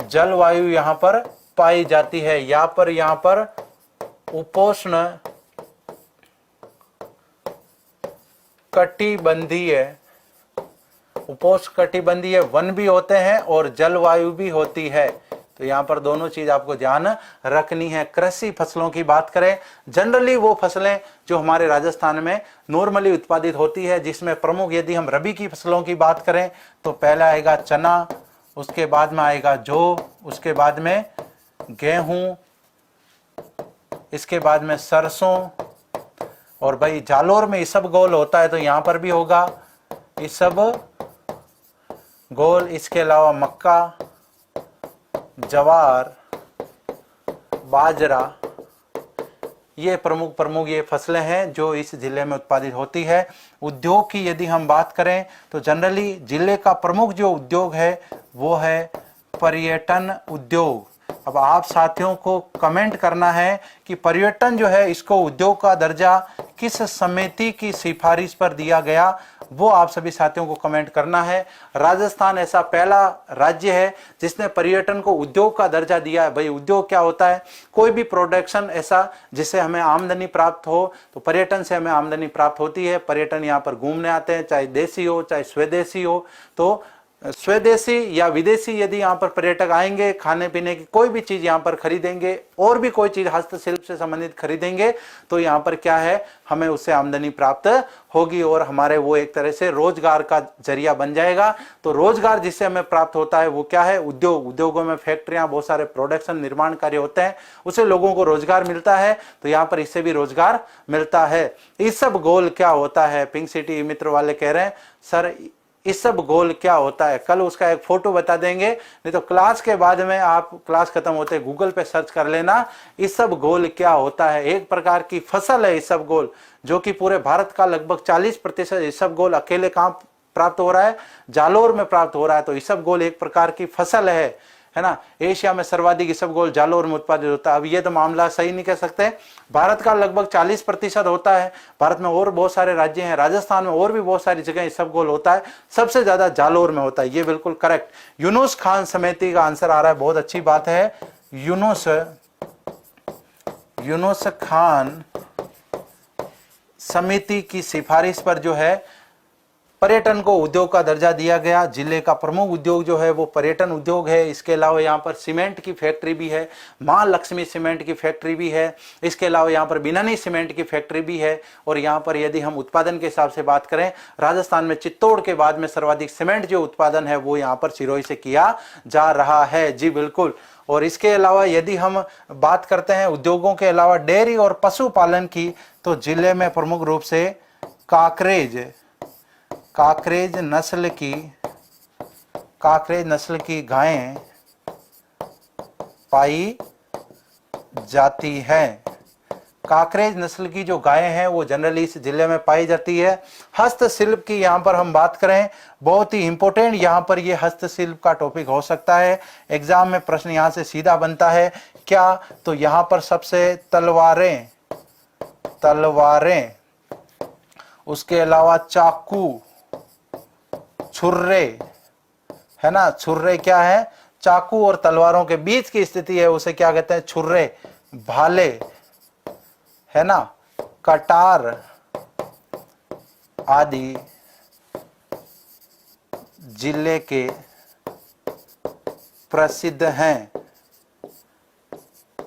जलवायु यहाँ पर पाई जाती है। यहाँ पर उपोष्णकटिबंधीय वन भी होते हैं और जलवायु भी होती है। तो यहाँ पर दोनों चीज आपको ध्यान रखनी है। कृषि फसलों की बात करें, जनरली वो फसलें जो हमारे राजस्थान में नॉर्मली उत्पादित होती है, जिसमें प्रमुख यदि हम रबी की फसलों की बात करें तो पहला आएगा चना, उसके बाद में आएगा जौ, उसके बाद में गेहूं, इसके बाद में सरसों, और भाई जालोर में इसबगोल होता है तो यहाँ पर भी होगा इसबगोल। इसके अलावा मक्का, जवार, बाजरा, ये प्रमुख प्रमुख ये फसलें हैं जो इस जिले में उत्पादित होती है। उद्योग की यदि हम बात करें तो जनरली जिले का प्रमुख जो उद्योग है वो है पर्यटन उद्योग। अब आप साथियों को कमेंट करना है कि पर्यटन जो है इसको उद्योग का दर्जा किस समिति की सिफारिश पर दिया गया, वो आप सभी साथियों को कमेंट करना है। राजस्थान ऐसा पहला राज्य है जिसने पर्यटन को उद्योग का दर्जा दिया है। भाई उद्योग क्या होता है? कोई भी प्रोडक्शन ऐसा जिससे हमें आमदनी प्राप्त हो, तो पर्यटन से हमें आमदनी प्राप्त होती है। पर्यटन यहाँ पर घूमने आते हैं, चाहे देसी हो चाहे स्वदेशी हो। तो स्वदेशी या विदेशी यदि यहाँ पर पर्यटक आएंगे, खाने पीने की कोई भी चीज यहाँ पर खरीदेंगे और भी कोई चीज हस्तशिल्प से संबंधित खरीदेंगे, तो यहाँ पर क्या है, हमें उससे आमदनी प्राप्त होगी और हमारे वो एक तरह से रोजगार का जरिया बन जाएगा। तो रोजगार जिससे हमें प्राप्त होता है वो क्या है? उद्योग। उद्योगों में फैक्ट्रियां, बहुत सारे प्रोडक्शन निर्माण कार्य होते हैं, उससे लोगों को रोजगार मिलता है। तो यहाँ पर इससे भी रोजगार मिलता है। इस सब गोल क्या होता है? पिंक सिटी मित्र वाले कह रहे हैं सर इस सब गोल क्या होता है? कल उसका एक फोटो बता देंगे, नहीं तो क्लास के बाद में आप क्लास खत्म होते गूगल पे सर्च कर लेना इस सब गोल क्या होता है। एक प्रकार की फसल है इस सब गोल, जो कि पूरे भारत का लगभग 40% इस सब गोल अकेले कहाँ प्राप्त हो रहा है? जालोर में प्राप्त हो रहा है। तो इस सब गोल एक प्रकार की फसल है ना। एशिया में सर्वाधिक इसबगोल जालोर में उत्पादित होता है। अब ये तो मामला सही नहीं कह सकते। भारत का लगभग 40% होता है। भारत में और बहुत सारे राज्य हैं, राजस्थान में और भी बहुत सारी जगह इसबगोल होता है, सबसे ज्यादा जालोर में होता है। ये बिल्कुल करेक्ट। यूनुस खान समिति का आंसर आ रहा है, बहुत अच्छी बात है। यूनुस खान समिति की सिफारिश पर जो है पर्यटन को उद्योग का दर्जा दिया गया। जिले का प्रमुख उद्योग जो है वो पर्यटन उद्योग है। इसके अलावा यहाँ पर सीमेंट की फैक्ट्री भी है, मां लक्ष्मी सीमेंट की फैक्ट्री भी है। इसके अलावा यहाँ पर बिनानी सीमेंट की फैक्ट्री भी है। और यहाँ पर यदि हम उत्पादन के हिसाब से बात करें, राजस्थान में चित्तौड़ के बाद में सर्वाधिक सीमेंट जो उत्पादन है वो यहाँ पर सिरोही से किया जा रहा है। जी बिल्कुल। और इसके अलावा यदि हम बात करते हैं उद्योगों के अलावा डेयरी और पशुपालन की, तो जिले में प्रमुख रूप से काकरेज नस्ल की गायें पाई जाती है। काकरेज नस्ल की जो गायें हैं वो जनरली इस जिले में पाई जाती है। हस्तशिल्प की यहाँ पर हम बात करें, बहुत ही इंपॉर्टेंट यहाँ पर ये हस्तशिल्प का टॉपिक हो सकता है। एग्जाम में प्रश्न यहाँ से सीधा बनता है क्या? तो यहाँ पर सबसे तलवारें, उसके अलावा चाकू, छुर्रे, है ना। छुर्रे क्या है? चाकू और तलवारों के बीच की स्थिति है, उसे क्या कहते हैं? छुर्रे। भाले, है ना, कटार आदि जिले के प्रसिद्ध हैं।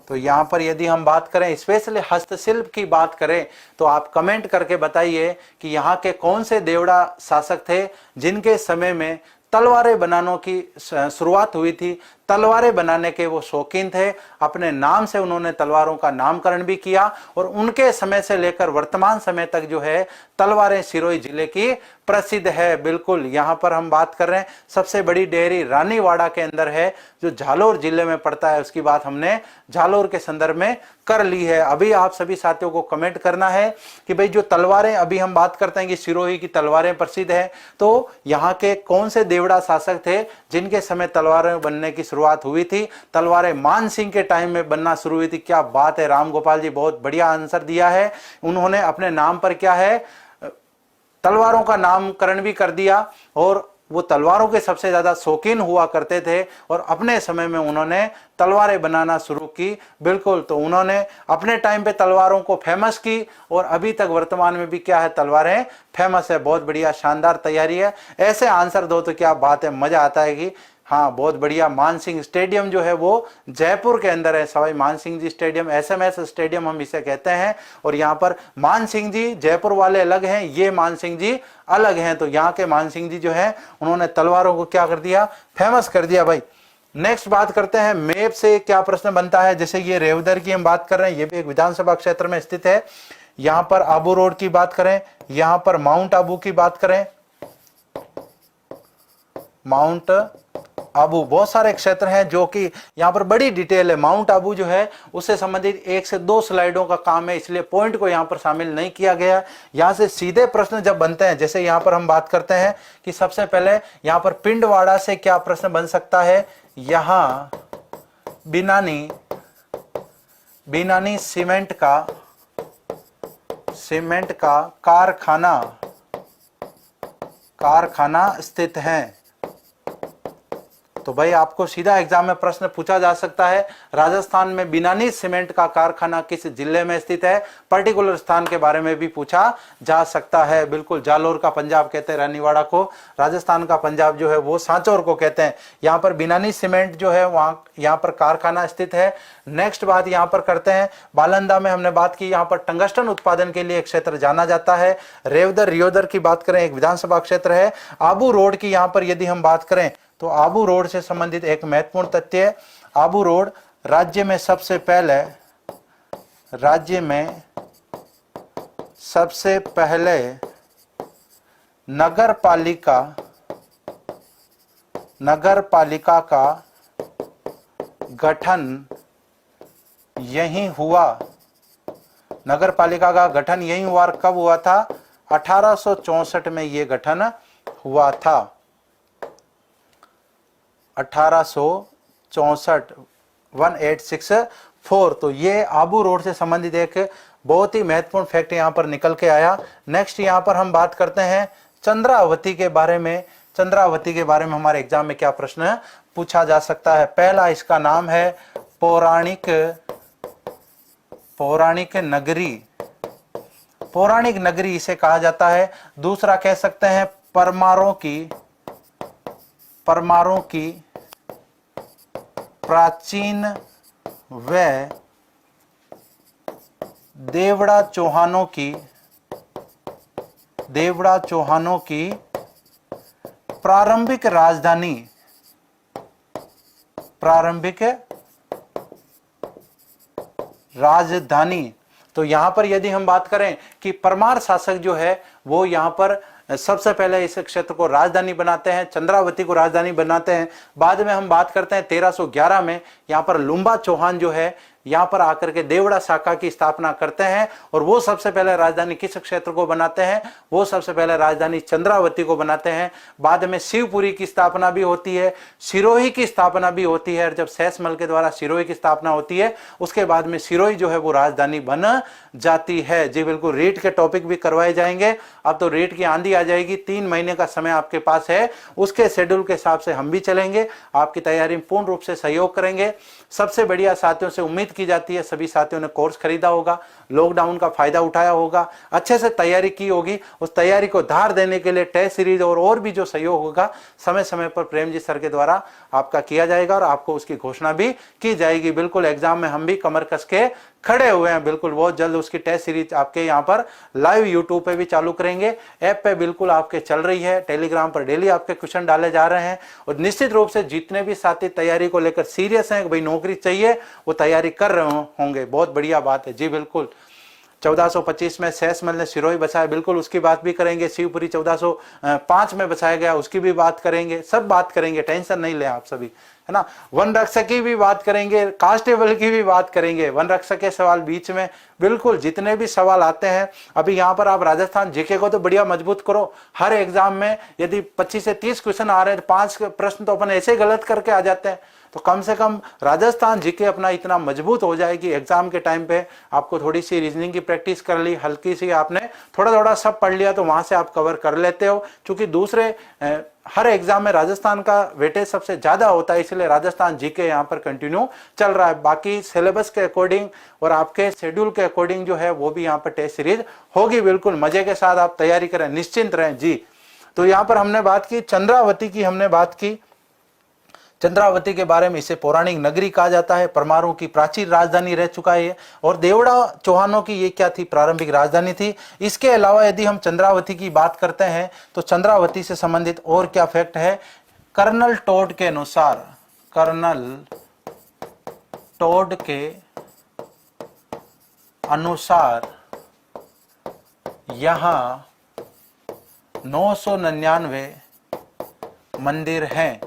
तो यहां पर यदि हम बात करें स्पेशली हस्तशिल्प की बात करें, तो आप कमेंट करके बताइए कि यहाँ के कौन से देवड़ा शासक थे जिनके समय में तलवारें बनाने की शुरुआत हुई थी। तलवारें बनाने के वो शौकीन थे, अपने नाम से उन्होंने तलवारों का नामकरण भी किया और उनके समय से लेकर वर्तमान समय तक जो है तलवारें सिरोही जिले की प्रसिद्ध है। बिल्कुल। यहाँ पर हम बात कर रहे हैं सबसे बड़ी डेयरी रानीवाड़ा के अंदर है, जो झालोर जिले में पड़ता है। उसकी बात हमने झालोर के संदर्भ में कर ली है। अभी आप सभी साथियों को कमेंट करना है कि भाई जो तलवारें अभी हम बात करते हैं कि सिरोही की तलवारें प्रसिद्ध है, तो यहाँ के कौन से देवड़ा शासक थे जिनके समय तलवारें बनने की शुरुआत हुई थी? तलवारें मान सिंह के टाइम में बनना शुरू हुई थी। क्या बात है, राम गोपाल जी बहुत बढ़िया आंसर दिया है। उन्होंने अपने नाम पर क्या है, तलवारों का नामकरण भी कर दिया और वो तलवारों के सबसे ज्यादा शौकीन हुआ करते थे और अपने समय में उन्होंने तलवारें बनाना शुरू की। बिल्कुल। तो उन्होंने अपने टाइम पे तलवारों को फेमस की और अभी तक वर्तमान में भी क्या है, तलवारें फेमस है। बहुत बढ़िया, शानदार तैयारी है। ऐसे आंसर दो तो क्या बात है, मजा आता है कि हाँ बहुत बढ़िया। मानसिंह स्टेडियम जो है वो जयपुर के अंदर है, सवाई मानसिंह जी स्टेडियम, एसएमएस स्टेडियम हम इसे कहते हैं। और यहाँ पर मानसिंह जी जयपुर वाले अलग हैं, ये मानसिंह जी अलग हैं। तो यहाँ के मानसिंह जी जो है उन्होंने तलवारों को क्या कर दिया, फेमस कर दिया भाई। नेक्स्ट बात करते हैं मैप से क्या प्रश्न बनता है। जैसे ये रेवदर की हम बात कर रहे हैं, ये भी एक विधानसभा क्षेत्र में स्थित है। यहाँ पर आबू रोड की बात करें, यहाँ पर माउंट आबू की बात करें, माउंट आबू, बहुत सारे क्षेत्र हैं जो कि यहाँ पर बड़ी डिटेल है। माउंट आबू जो है उससे संबंधित 1 से 2 स्लाइडों का काम है, इसलिए पॉइंट को यहाँ पर शामिल नहीं किया गया। यहाँ से सीधे प्रश्न जब बनते हैं, जैसे यहाँ पर हम बात करते हैं कि सबसे पहले यहाँ पर पिंडवाड़ा से क्या प्रश्न बन सकता है, यहाँ बिनानी सीमेंट का कारखाना स्थित है। तो भाई आपको सीधा एग्जाम में प्रश्न पूछा जा सकता है, राजस्थान में बिनानी सीमेंट का कारखाना किस जिले में स्थित है, पर्टिकुलर स्थान के बारे में भी पूछा जा सकता है। बिल्कुल, जालोर का पंजाब कहते हैं रानीवाड़ा को, राजस्थान का पंजाब जो है वो सांचौर को कहते हैं। यहाँ पर बिनानी सीमेंट जो है वहाँ यहाँ पर कारखाना स्थित है। नेक्स्ट बात यहाँ पर करते हैं, बालंदा में हमने बात की, यहाँ पर टंगस्टन उत्पादन के लिए एक क्षेत्र जाना जाता है। रेवदर रियोदर की बात करें, एक विधानसभा क्षेत्र है। आबू रोड की यहाँ पर यदि हम बात करें तो आबू रोड से संबंधित एक महत्वपूर्ण तथ्य है, आबू रोड राज्य में सबसे पहले नगर पालिका का गठन यहीं हुआ। नगर पालिका का गठन यहीं हुआ। कब हुआ था? 1864 में यह गठन हुआ था। 1864 1864। तो ये आबू रोड से संबंधित एक बहुत ही महत्वपूर्ण फैक्ट यहां पर निकल के आया। नेक्स्ट यहां पर हम बात करते हैं चंद्रावती के बारे में। चंद्रावती के बारे में हमारे एग्जाम में क्या प्रश्न पूछा जा सकता है? पहला इसका नाम है पौराणिक नगरी इसे कहा जाता है। दूसरा कह सकते हैं परमारों की प्राचीन व देवड़ा चौहानों की प्रारंभिक राजधानी। तो यहां पर यदि हम बात करें कि परमार शासक जो है वो यहां पर सबसे पहले इस क्षेत्र को राजधानी बनाते हैं, चंद्रावती को राजधानी बनाते हैं। बाद में हम बात करते हैं 1311 में यहाँ पर लुम्बा चौहान जो है यहाँ पर आकर के देवड़ा शाखा की स्थापना करते हैं और वो सबसे पहले राजधानी किस क्षेत्र को बनाते हैं? वो सबसे पहले राजधानी चंद्रावती को बनाते हैं। बाद में शिवपुरी की स्थापना भी होती है, सिरोही की स्थापना भी होती है। और जब सैसमल के द्वारा सिरोही की स्थापना होती है उसके बाद में सिरोही जो है वो राजधानी बन जाती है। जी बिल्कुल, रीट के टॉपिक भी करवाए जाएंगे। अब तो रीट की आंधी आ जाएगी, 3 महीने का समय आपके पास है, उसके शेड्यूल के हिसाब से हम भी चलेंगे, आपकी तैयारी में पूर्ण रूप से सहयोग करेंगे। सबसे बढ़िया साथियों से उम्मीद की जाती है, सभी साथियों ने कोर्स खरीदा होगा, लॉकडाउन का फायदा उठाया होगा, अच्छे से तैयारी की होगी। उस तैयारी को धार देने के लिए टेस्ट सीरीज और भी जो सहयोग होगा समय समय पर प्रेम जी सर के द्वारा आपका किया जाएगा और आपको उसकी घोषणा भी की जाएगी। बिल्कुल, एग्जाम में हम भी कमर कस के खड़े हुए हैं। बिल्कुल, बहुत जल्द उसकी टेस्ट सीरीज आपके यहाँ पर लाइव यूट्यूब पे भी चालू करेंगे। ऐप पे बिल्कुल आपके चल रही है, टेलीग्राम पर डेली आपके क्वेश्चन डाले जा रहे हैं। और निश्चित रूप से जितने भी साथी तैयारी को लेकर सीरियस हैं कि भाई नौकरी चाहिए, वो तैयारी कर रहे होंगे, बहुत बढ़िया बात है। जी बिल्कुल, 1425 में सैसमल ने सिरोही बसाया, बिल्कुल उसकी बात भी करेंगे। शिवपुरी 1405 में बसाया गया, उसकी भी बात करेंगे, सब बात करेंगे, टेंशन नहीं ले आप सभी, है ना। वन रक्षक की भी बात करेंगे, कांस्टेबल की भी बात करेंगे। वन रक्षक के सवाल बीच में, बिल्कुल जितने भी सवाल आते हैं। अभी यहाँ पर आप राजस्थान जीके को तो बढ़िया मजबूत करो। हर एग्जाम में यदि 25 से 30 क्वेश्चन आ रहे हैं, 5 प्रश्न तो अपन ऐसे गलत करके आ जाते हैं। तो कम से कम राजस्थान जीके अपना इतना मजबूत हो जाए कि एग्जाम के टाइम पे आपको थोड़ी सी रीजनिंग की प्रैक्टिस कर ली, हल्की सी आपने थोड़ा थोड़ा सब पढ़ लिया, तो वहां से आप कवर कर लेते हो। क्योंकि दूसरे हर एग्जाम में राजस्थान का वेटेज सबसे ज्यादा होता है, इसलिए राजस्थान जीके यहाँ पर कंटिन्यू चल रहा है। बाकी सिलेबस के अकॉर्डिंग और आपके शेड्यूल के अकॉर्डिंग जो है वो भी यहाँ पर टेस्ट सीरीज होगी। बिल्कुल मजे के साथ आप तैयारी करें, निश्चिंत रहें। जी, तो यहाँ पर हमने बात की चंद्रावती की, हमने बात की चंद्रावती के बारे में। इसे पौराणिक नगरी कहा जाता है, परमारों की प्राचीन राजधानी रह चुका है। और देवड़ा चौहानों की ये क्या थी? प्रारंभिक राजधानी थी। इसके अलावा यदि हम चंद्रावती की बात करते हैं तो चंद्रावती से संबंधित और क्या फैक्ट है? कर्नल टोड के अनुसार यहां 999 मंदिर हैं।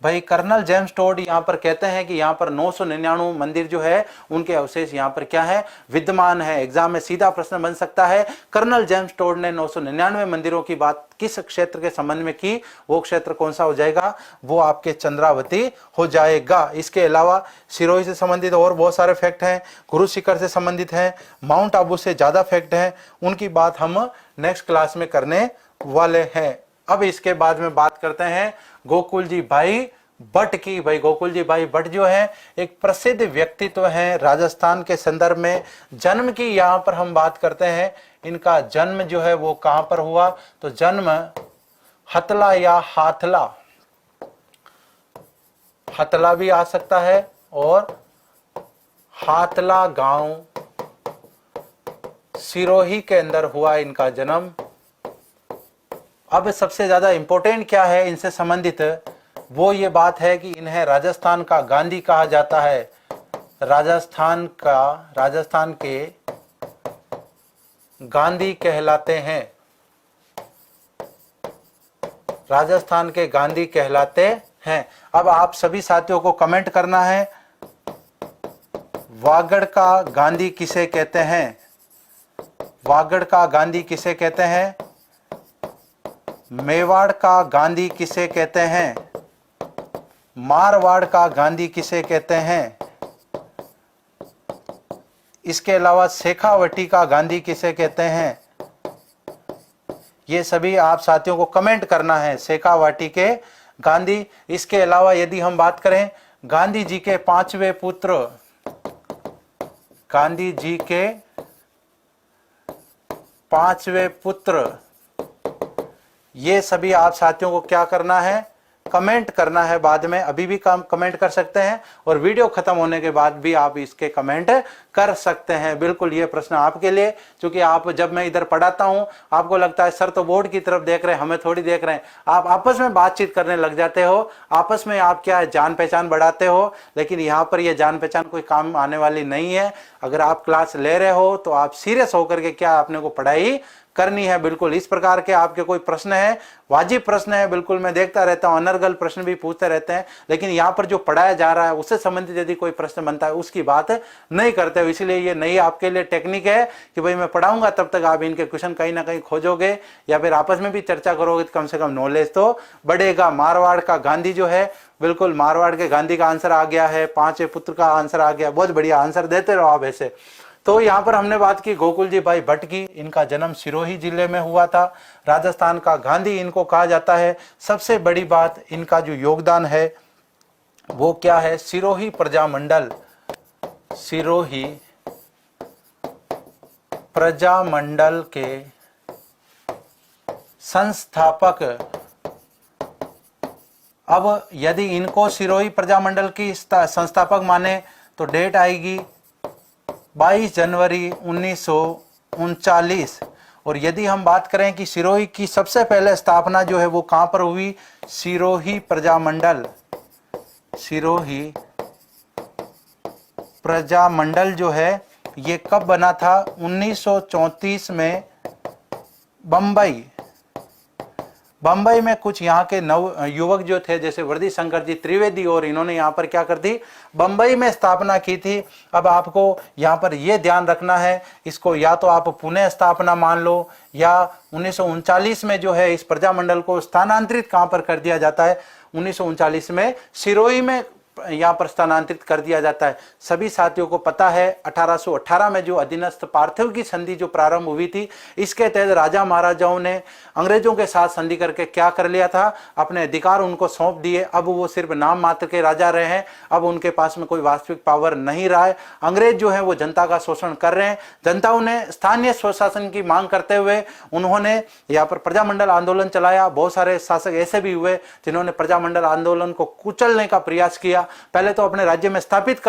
भाई कर्नल जेम्स टोड यहाँ पर कहते हैं कि यहाँ पर 999 मंदिर जो है उनके अवशेष यहाँ पर क्या है, विद्यमान है। एग्जाम में सीधा प्रश्न बन सकता है, कर्नल जेम्स टोड ने 999 मंदिरों की बात किस क्षेत्र के संबंध में की, वो क्षेत्र कौन सा हो जाएगा, वो आपके चंद्रावती हो जाएगा। इसके अलावा सिरोही से संबंधित और बहुत सारे फैक्ट हैं, गुरु शिखर से संबंधित हैं, माउंट आबू से ज्यादा फैक्ट हैं, उनकी बात हम नेक्स्ट क्लास में करने वाले हैं। अब इसके बाद में बात करते हैं गोकुल जी भाई भट्ट की। भाई गोकुल जी भाई भट्ट जो है एक प्रसिद्ध व्यक्तित्व है राजस्थान के संदर्भ में। जन्म की यहाँ पर हम बात करते हैं, इनका जन्म जो है वो कहां पर हुआ, तो जन्म हतला या हाथला, हतला भी आ सकता है और हाथला गांव सिरोही के अंदर हुआ इनका जन्म। अब सबसे ज्यादा इंपॉर्टेंट क्या है इनसे संबंधित, वो ये बात है कि इन्हें राजस्थान का गांधी कहा जाता है। राजस्थान के गांधी कहलाते हैं, राजस्थान के गांधी कहलाते हैं। अब आप सभी साथियों को कमेंट करना है, वागड़ का गांधी किसे कहते हैं, वागड़ का गांधी किसे कहते हैं, मेवाड़ का गांधी किसे कहते हैं, मारवाड़ का गांधी किसे कहते हैं, इसके अलावा शेखावटी का गांधी किसे कहते हैं, ये सभी आप साथियों को कमेंट करना है, शेखावटी के गांधी। इसके अलावा यदि हम बात करें गांधी जी के पांचवें पुत्र, गांधी जी के पांचवें पुत्र, ये सभी आप साथियों को क्या करना है, कमेंट करना है। बाद में अभी भी कमेंट कर सकते हैं और वीडियो खत्म होने के बाद भी आप इसके कमेंट कर सकते हैं। बिल्कुल ये प्रश्न आपके लिए, क्योंकि आप जब मैं इधर पढ़ाता हूं आपको लगता है सर तो बोर्ड की तरफ देख रहे हैं, हमें थोड़ी देख रहे हैं। आप आपस में बातचीत करने लग जाते हो, आपस में आप क्या है जान पहचान बढ़ाते हो, लेकिन यहाँ पर ये जान पहचान कोई काम आने वाली नहीं है। अगर आप क्लास ले रहे हो तो आप सीरियस होकर के क्या आपने को पढ़ाई करनी है। बिल्कुल इस प्रकार के आपके कोई प्रश्न है, वाजिब प्रश्न है, बिल्कुल मैं देखता रहता हूं, अनर्गल प्रश्न भी पूछते रहते हैं, लेकिन यहाँ पर जो पढ़ाया जा रहा है उससे संबंधित यदि कोई प्रश्न बनता है उसकी बात नहीं करते हो। इसलिए ये नई आपके लिए टेक्निक है कि भाई मैं पढ़ाऊंगा तब तक आप इनके क्वेश्चन कहीं ना कहीं खोजोगे या फिर आपस में भी चर्चा करोगे, तो कम से कम नॉलेज तो बढ़ेगा। मारवाड़ का गांधी जो है, बिल्कुल मारवाड़ के गांधी का आंसर आ गया है, पांचवें पुत्र का आंसर आ गया, बहुत बढ़िया आंसर देते रहो आप ऐसे। तो यहाँ पर हमने बात की गोकुल जी भाई भट्ट की, इनका जन्म सिरोही जिले में हुआ था, राजस्थान का गांधी इनको कहा जाता है। सबसे बड़ी बात इनका जो योगदान है वो क्या है, सिरोही प्रजामंडल, सिरोही प्रजामंडल के संस्थापक। अब यदि इनको सिरोही प्रजामंडल की संस्थापक माने तो डेट आएगी 22 जनवरी 1939। और यदि हम बात करें कि सिरोही की सबसे पहले स्थापना जो है वो कहां पर हुई, सिरोही प्रजामंडल, सिरोही प्रजामंडल जो है ये कब बना था, 1934 में बंबई में कुछ यहाँ के नव युवक जो थे जैसे वर्दी शंकर जी त्रिवेदी, और इन्होंने यहाँ पर क्या कर दी, बंबई में स्थापना की थी। अब आपको यहाँ पर ये ध्यान रखना है, इसको या तो आप पुनः स्थापना मान लो या 1939 में जो है इस प्रजामंडल को स्थानांतरित कहाँ पर कर दिया जाता है, 1939 में सिरोही में यहाँ पर स्थानांतरित कर दिया जाता है। सभी साथियों को पता है 1818 में जो अधीनस्थ पार्थिव की संधि जो प्रारंभ हुई थी, इसके तहत राजा महाराजाओं ने अंग्रेजों के साथ संधि करके क्या कर लिया था, अपने अधिकार उनको सौंप दिए। अब वो सिर्फ नाम मात्र के राजा रहे हैं, अब उनके पास में कोई वास्तविक पावर नहीं रहा है। अंग्रेज जो है वो जनता का शोषण कर रहे हैं। जनता उन्हें स्थानीय स्वशासन की मांग करते हुए उन्होंने यहाँ पर प्रजामंडल आंदोलन चलाया। बहुत सारे शासक ऐसे भी हुए जिन्होंने प्रजामंडल आंदोलन को कुचलने का प्रयास किया, पहले तो अपने राज्य में स्थापित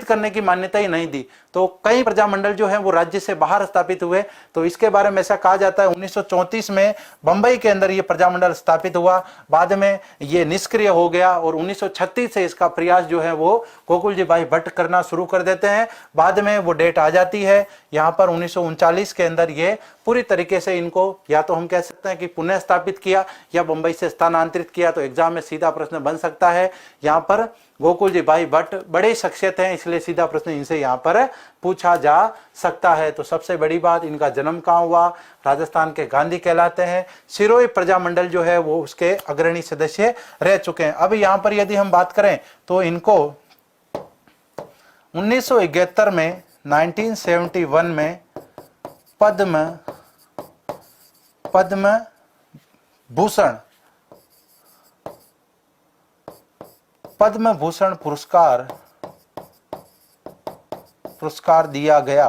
करने की मान्यता ही नहीं दी, तो कई प्रजामंडल जो है वो राज्य से बाहर स्थापित हुए। तो इसके बारे में ऐसा कहा जाता है 1934 में बंबई के अंदर ये प्रजामंडल स्थापित हुआ, बाद में ये निष्क्रिय हो गया और 1936 से इसका प्रयास जो है वो गोकुल जी भाई भट्ट करना शुरू कर देते हैं। बाद में वो डेट आ जाती है यहाँ पर 1939 के अंदर ये पूरी तरीके से इनको या तो हम कह सकते हैं कि पुनः स्थापित किया या बंबई से स्थानांतरित किया। तो एग्जाम में सीधा प्रश्न बन सकता है। यहाँ पर गोकुल जी भाई भट्ट बड़े शख्सियत हैं, इसलिए सीधा प्रश्न इनसे यहाँ पर पूछा जा सकता है। तो सबसे बड़ी बात, इनका जन्म कहाँ हुआ? राजस्थान के गांधी कहलाते हैं। सिरोही प्रजामंडल जो है वो उसके अग्रणी सदस्य रह चुके हैं। अब यहाँ पर यदि हम बात करें तो इनको 1971 में 1971 में पद्म भूषण पुरस्कार दिया गया।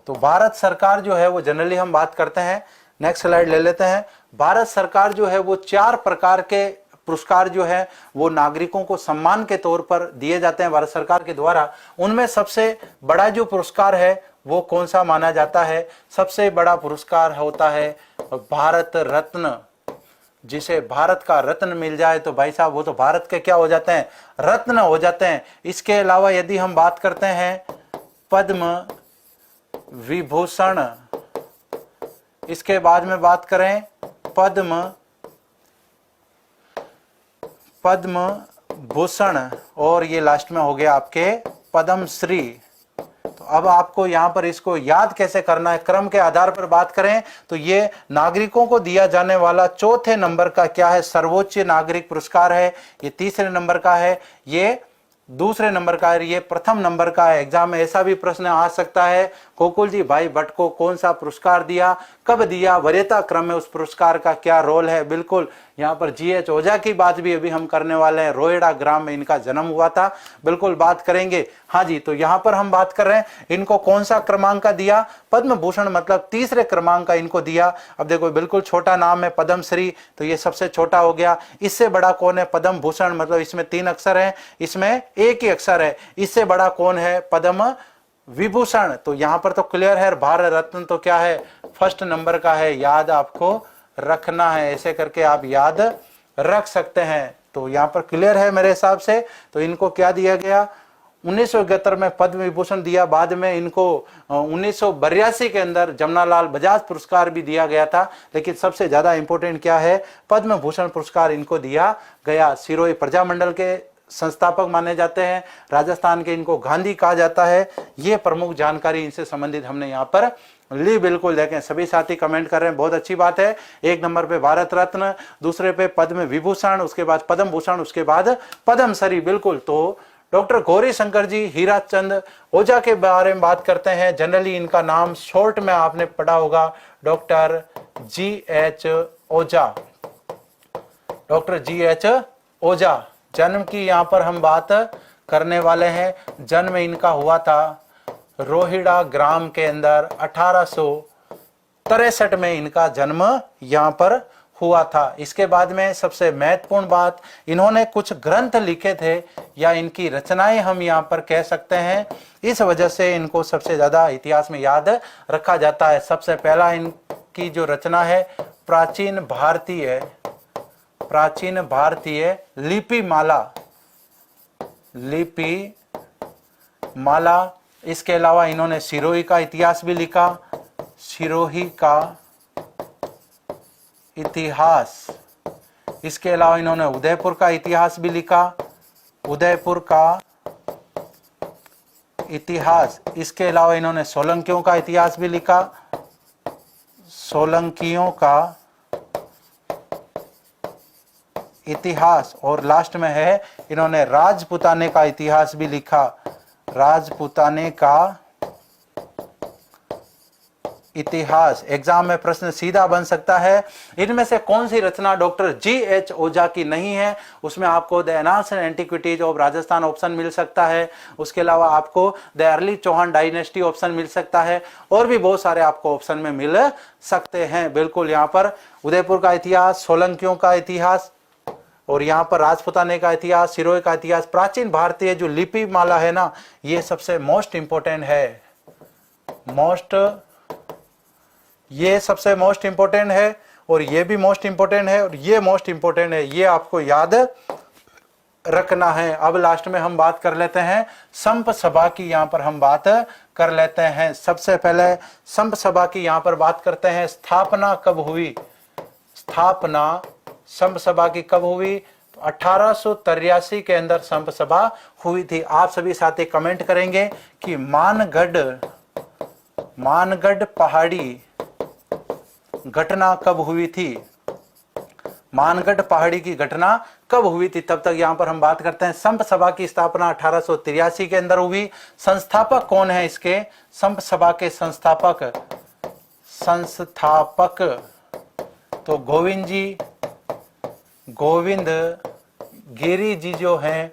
तो भारत सरकार जो है वो जनरली हम बात करते हैं, नेक्स्ट स्लाइड ले लेते हैं। भारत सरकार जो है वो 4 प्रकार के पुरस्कार जो है वो नागरिकों को सम्मान के तौर पर दिए जाते हैं भारत सरकार के द्वारा। उनमें सबसे बड़ा जो पुरस्कार है वो कौन सा माना जाता है? सबसे बड़ा पुरस्कार होता है भारत रत्न। जिसे भारत का रत्न मिल जाए तो भाई साहब वो तो भारत के क्या हो जाते हैं? रत्न हो जाते हैं। इसके अलावा यदि हम बात करते हैं पद्म विभूषण, इसके बाद में बात करें पद्म भूषण, और ये लास्ट में हो गया आपके पद्म श्री। तो अब आपको यहाँ पर इसको याद कैसे करना है, क्रम के आधार पर बात करें तो ये नागरिकों को दिया जाने वाला चौथे नंबर का क्या है? सर्वोच्च नागरिक पुरस्कार है। ये तीसरे नंबर का है, ये दूसरे नंबर का है, ये प्रथम नंबर का है। एग्जाम में ऐसा भी प्रश्न आ सकता है, गोकुल जी भाई भट्ट को कौन सा पुरस्कार दिया, कब दिया, वरीयता क्रम में उस पुरस्कार का क्या रोल है? बिल्कुल यहाँ पर GH ओझा की बात भी अभी हम करने वाले हैं। रोहिड़ा ग्राम में इनका जन्म हुआ था, बिल्कुल बात करेंगे। हाँ जी, तो यहाँ पर हम बात कर रहे हैं इनको कौन सा क्रमांक का दिया? पद्म भूषण मतलब तीसरे क्रमांक का इनको दिया। अब देखो बिल्कुल छोटा नाम है पद्मश्री, तो ये सबसे छोटा हो गया। इससे बड़ा कौन है? पद्म भूषण, मतलब इसमें 3 अक्षर है, इसमें एक ही अक्षर है। इससे बड़ा कौन है? पद्म विभूषण। तो यहाँ पर तो क्लियर है, भारत रत्न तो क्या है? फर्स्ट नंबर का है, याद आपको रखना है, ऐसे करके आप याद रख सकते हैं। तो यहाँ पर क्लियर है मेरे हिसाब से। तो इनको क्या दिया गया? 1971 में पद्म विभूषण दिया। बाद में इनको 1982 के अंदर जमनालाल बजाज पुरस्कार भी दिया गया था, लेकिन सबसे ज्यादा इंपॉर्टेंट क्या है? पद्म भूषण पुरस्कार इनको दिया गया। सिरोही प्रजामंडल के संस्थापक माने जाते हैं, राजस्थान के इनको गांधी कहा जाता है। ये प्रमुख जानकारी इनसे संबंधित हमने यहाँ पर ली। बिल्कुल देखें, सभी साथी कमेंट कर रहे हैं, बहुत अच्छी बात है। एक नंबर पे भारत रत्न, दूसरे पे पद्म विभूषण, उसके बाद पद्म भूषण, उसके बाद पद्मश्री। बिल्कुल, तो डॉक्टर गौरी शंकर जी हीराचंद ओझा के बारे में बात करते हैं। जनरली इनका नाम शॉर्ट में आपने पढ़ा होगा, डॉक्टर GH ओझा। डॉक्टर GH ओझा, जन्म की यहाँ पर हम बात करने वाले हैं। जन्म इनका हुआ था रोहिड़ा ग्राम के अंदर 1863 में इनका जन्म यहाँ पर हुआ था। इसके बाद में सबसे महत्वपूर्ण बात, इन्होंने कुछ ग्रंथ लिखे थे या इनकी रचनाएं हम यहाँ पर कह सकते हैं, इस वजह से इनको सबसे ज्यादा इतिहास में याद रखा जाता है। सबसे पहला इनकी जो रचना है प्राचीन भारतीय लिपि माला। इसके अलावा इन्होंने सिरोही का इतिहास भी लिखा, सिरोही का इतिहास। इसके अलावा इन्होंने उदयपुर का इतिहास भी लिखा, उदयपुर का इतिहास। इसके अलावा इन्होंने सोलंकियों का इतिहास भी लिखा, सोलंकियों का इतिहास। और लास्ट में है इन्होंने राजपुताने का इतिहास भी लिखा, राजपुताने का इतिहास। एग्जाम में प्रश्न सीधा बन सकता है, इनमें से कौन सी रचना डॉक्टर GH ओझा की नहीं है? उसमें आपको the annals and antiquities of Rajasthan option मिल सकता है, उसके अलावा आपको the early Chauhan dynasty option मिल सकता है, और भी बहुत सारे आपको ऑप्शन में मिल सकते हैं। बिल्कुल यहाँ पर उदयपुर का इतिहास, सोलंकियों का इतिहास, और यहाँ पर राजपूताने का इतिहास, सिरोही का इतिहास, प्राचीन भारतीय जो लिपि माला है ना, ये सबसे मोस्ट इंपोर्टेंट है। ये सबसे मोस्ट इंपोर्टेंट है, और ये भी मोस्ट इंपोर्टेंट है, और ये मोस्ट इंपोर्टेंट है। ये आपको याद रखना है। अब लास्ट में हम बात कर लेते हैं संप सभा की। यहाँ पर हम बात कर लेते हैं सबसे पहले संप सभा की। यहाँ पर बात करते हैं स्थापना कब हुई। स्थापना संप सभा की कब हुई? तो 1883 के अंदर संप सभा हुई थी। आप सभी साथी कमेंट करेंगे कि मानगढ़ पहाड़ी घटना कब हुई थी। मानगढ़ पहाड़ी की घटना कब हुई थी? तब तक यहां पर हम बात करते हैं संप सभा की स्थापना 1883 के अंदर हुई। संस्थापक कौन है इसके? संप सभा के संस्थापक तो गोविंद गिरी जी जो हैं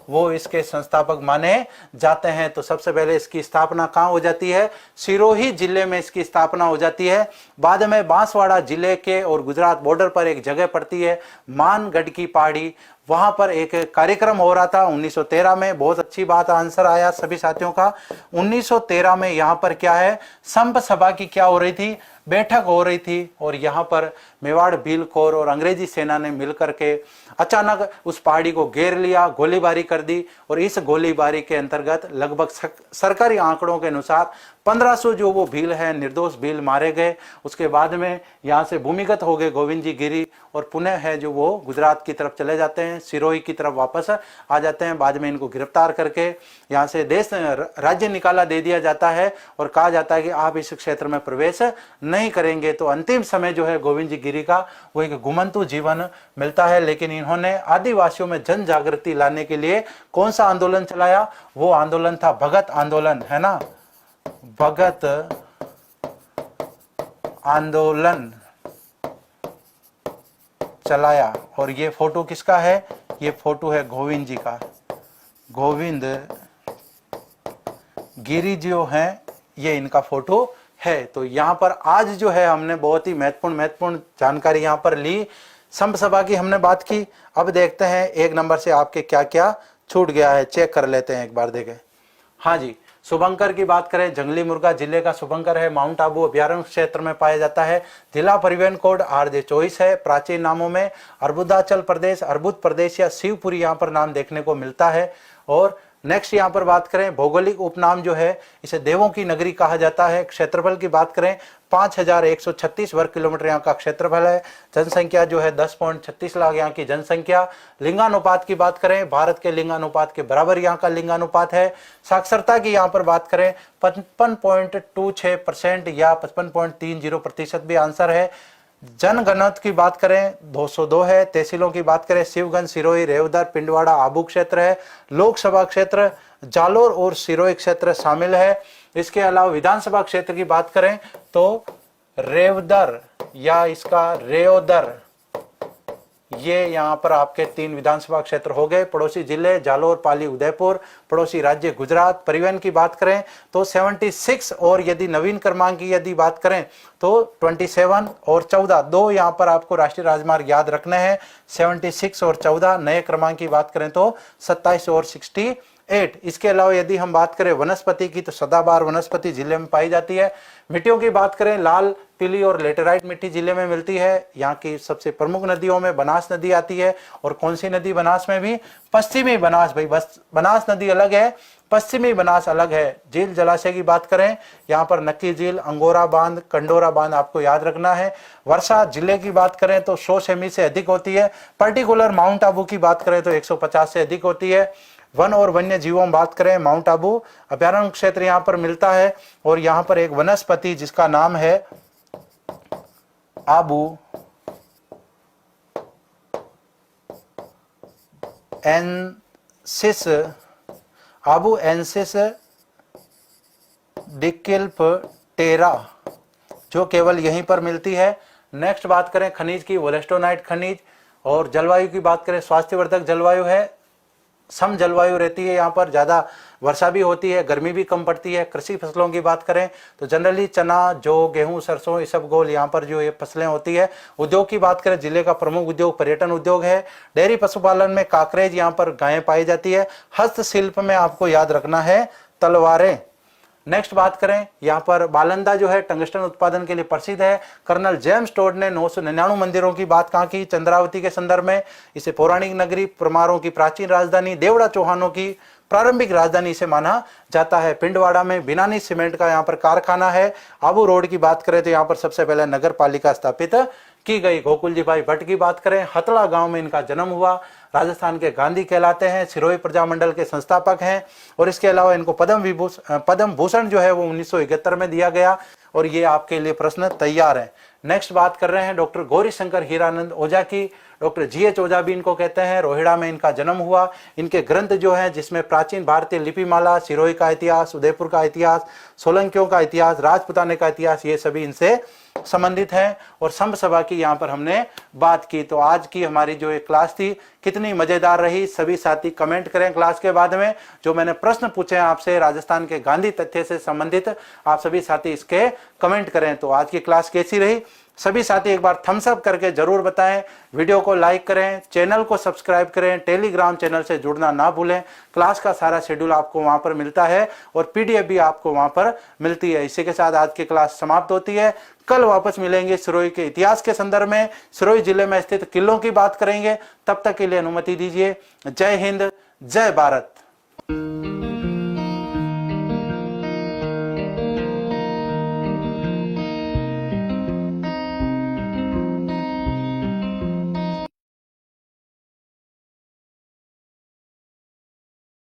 वो इसके संस्थापक माने जाते हैं। तो सबसे पहले इसकी स्थापना कहाँ हो जाती है? सिरोही जिले में इसकी स्थापना हो जाती है। बाद में बांसवाड़ा जिले के और गुजरात बॉर्डर पर एक जगह पड़ती है मानगढ़ की पहाड़ी, वहां पर एक कार्यक्रम हो रहा था 1913 में। बहुत अच्छी बात, आंसर आया सभी साथियों का। 1913 में यहाँ पर क्या है, संप सभा की क्या हो रही थी? बैठक हो रही थी। और यहाँ पर मेवाड़ भीलखोर और अंग्रेजी सेना ने मिलकर के अचानक उस पहाड़ी को घेर लिया, गोलीबारी कर दी। और इस गोलीबारी के अंतर्गत लगभग सरकारी आंकड़ों के अनुसार 1500 जो वो भील है, निर्दोष भील मारे गए। उसके बाद में यहाँ से भूमिगत हो गए गोविंद जी गिरी, और पुनः है जो वो गुजरात की तरफ चले जाते हैं, सिरोही की तरफ वापस आ जाते हैं। बाद में इनको गिरफ्तार करके यहाँ से राज्य निकाला दे दिया जाता है, और कहा जाता है कि आप इस क्षेत्र में प्रवेश नहीं करेंगे। तो अंतिम समय जो है गोविंद जी गिरी का वो एक घुमंतु जीवन मिलता है। लेकिन इन्होंने आदिवासियों में जन जागृति लाने के लिए कौन सा आंदोलन चलाया? वो आंदोलन था भगत आंदोलन, है ना, भगत आंदोलन चलाया। और ये फोटो किसका है? ये फोटो है गोविंद जी का। गोविंद गिरी जो हैं, ये इनका फोटो है। तो यहाँ पर आज जो है हमने बहुत ही महत्वपूर्ण जानकारी यहाँ पर ली। संप सभा की हमने बात की। अब देखते हैं एक नंबर से आपके क्या क्या छूट गया है, चेक कर लेते हैं एक बार। देखें, हाँ जी, शुभंकर की बात करें, जंगली मुर्गा जिले का शुभंकर है, माउंट आबू अभ्यारण्य क्षेत्र में पाया जाता है। जिला परिवहन कोड RJ24 है। प्राचीन नामों में अर्बुदाचल प्रदेश, अर्बुद प्रदेश या शिवपुरी यहाँ पर नाम देखने को मिलता है। और नेक्स्ट यहाँ पर बात करें भौगोलिक उपनाम जो है, इसे देवों की नगरी कहा जाता है। क्षेत्रफल की बात करें 5136 वर्ग किलोमीटर यहाँ का क्षेत्रफल है। जनसंख्या जो है 10.36 लाख यहाँ की जनसंख्या। लिंगानुपात की बात करें, भारत के लिंगानुपात के बराबर यहाँ का लिंगानुपात है। साक्षरता की यहाँ पर बात करें 55.26% या 55.30% भी आंसर है। जनगणना की बात करें 202 है। तहसीलों की बात करें शिवगंज, सिरोही, रेवदर, पिंडवाड़ा, आबू क्षेत्र है। लोकसभा क्षेत्र जालोर और सिरोही क्षेत्र शामिल है। इसके अलावा विधानसभा क्षेत्र की बात करें तो रेवदर या इसका रेओदर, ये यहाँ पर आपके 3 विधानसभा क्षेत्र हो गए। पड़ोसी जिले जालोर, पाली, उदयपुर। पड़ोसी राज्य गुजरात। परिवहन की बात करें तो 76, और यदि नवीन क्रमांक की यदि बात करें तो 27 और 14, 2 यहाँ पर आपको राष्ट्रीय राजमार्ग याद रखने हैं, 76 और 14। नए क्रमांक की बात करें तो 27 और 68। इसके अलावा यदि हम बात करें वनस्पति की तो सदाबहार वनस्पति जिले में पाई जाती है। मिट्टियों की बात करें लाल, पीली और लेटेराइट मिट्टी जिले में मिलती है। यहाँ की सबसे प्रमुख नदियों में बनास नदी आती है। और कौन सी नदी बनास में भी? पश्चिमी बनास। भाई बस बनास नदी अलग है, पश्चिमी बनास अलग है। झील जलाशय की बात करें, यहाँ पर नक्की झील, अंगोरा बांध, कंडोरा बांध आपको याद रखना है। वर्षा जिले की बात करें तो 100 सेमी से अधिक होती है। पर्टिकुलर माउंट आबू की बात करें तो 150 से अधिक होती है। वन और वन्य जीवों में बात करें, माउंट आबू अभ्यारण्य क्षेत्र यहाँ पर मिलता है। और यहाँ पर एक वनस्पति जिसका नाम है आबू एनसिस, आबू एनसिस डिकिल्पटेरा, जो केवल यहीं पर मिलती है। नेक्स्ट बात करें खनिज की, वोलेस्टोनाइट खनिज। और जलवायु की बात करें, स्वास्थ्यवर्धक जलवायु है, सम जलवायु रहती है, यहाँ पर ज़्यादा वर्षा भी होती है, गर्मी भी कम पड़ती है। कृषि फसलों की बात करें तो जनरली चना, जौ, गेहूं, सरसों, इसबगोल यहाँ पर जो ये फसलें होती है। उद्योग की बात करें, जिले का प्रमुख उद्योग पर्यटन उद्योग है। डेयरी पशुपालन में काकरेज, यहाँ पर गायें पाई जाती है। हस्तशिल्प में आपको याद रखना है तलवारें। नेक्स्ट बात करें, यहाँ पर बालंदा जो है टंगस्टन उत्पादन के लिए प्रसिद्ध है। कर्नल जेम्स टोड ने 999 मंदिरों की बात कहाँ की? चंद्रावती के संदर्भ में। इसे पौराणिक नगरी, परमारों की प्राचीन राजधानी, देवड़ा चौहानों की प्रारंभिक राजधानी इसे माना जाता है। पिंडवाड़ा में बिनानी सीमेंट का यहाँ पर कारखाना है। आबू रोड की बात करें तो यहाँ पर सबसे पहले नगर पालिका स्थापित की गई। गोकुल जी भाई भट्ट की बात करें, हतला गांव में इनका जन्म हुआ। राजस्थान के गांधी कहलाते हैं, सिरोही प्रजामंडल के संस्थापक हैं। और इसके अलावा इनको पद्म भूषण जो है वो 1971 में दिया गया। और ये आपके लिए प्रश्न तैयार है। नेक्स्ट बात कर रहे हैं डॉक्टर गौरी शंकर हीरानंद ओझा की। डॉक्टर GH ओझा भी इनको कहते हैं। रोहिड़ा में इनका जन्म हुआ। इनके ग्रंथ जो हैं जिसमें प्राचीन भारतीय लिपिमाला, सिरोही का इतिहास, उदयपुर का इतिहास, सोलंकियों का इतिहास, राजपुताने का इतिहास, ये सभी इनसे संबंधित हैं। और संभ सभा की यहाँ पर हमने बात की। तो आज की हमारी जो एक क्लास थी कितनी मजेदार रही, सभी साथी कमेंट करें क्लास के बाद में। जो मैंने प्रश्न पूछे हैं आपसे राजस्थान के गांधी तथ्य से संबंधित, आप सभी साथी इसके कमेंट करें। तो आज की क्लास कैसी रही सभी साथी एक बार थम्स अप करके जरूर बताएं। वीडियो को लाइक करें, चैनल को सब्सक्राइब करें, टेलीग्राम चैनल से जुड़ना ना भूलें। क्लास का सारा शेड्यूल आपको वहां पर मिलता है और PDF भी आपको वहां पर मिलती है। इसी के साथ आज की क्लास समाप्त होती है। कल वापस मिलेंगे सिरोही के इतिहास के संदर्भ में। सिरोही जिले में स्थित किलों की बात करेंगे। तब तक के लिए अनुमति दीजिए। जय हिंद, जय भारत।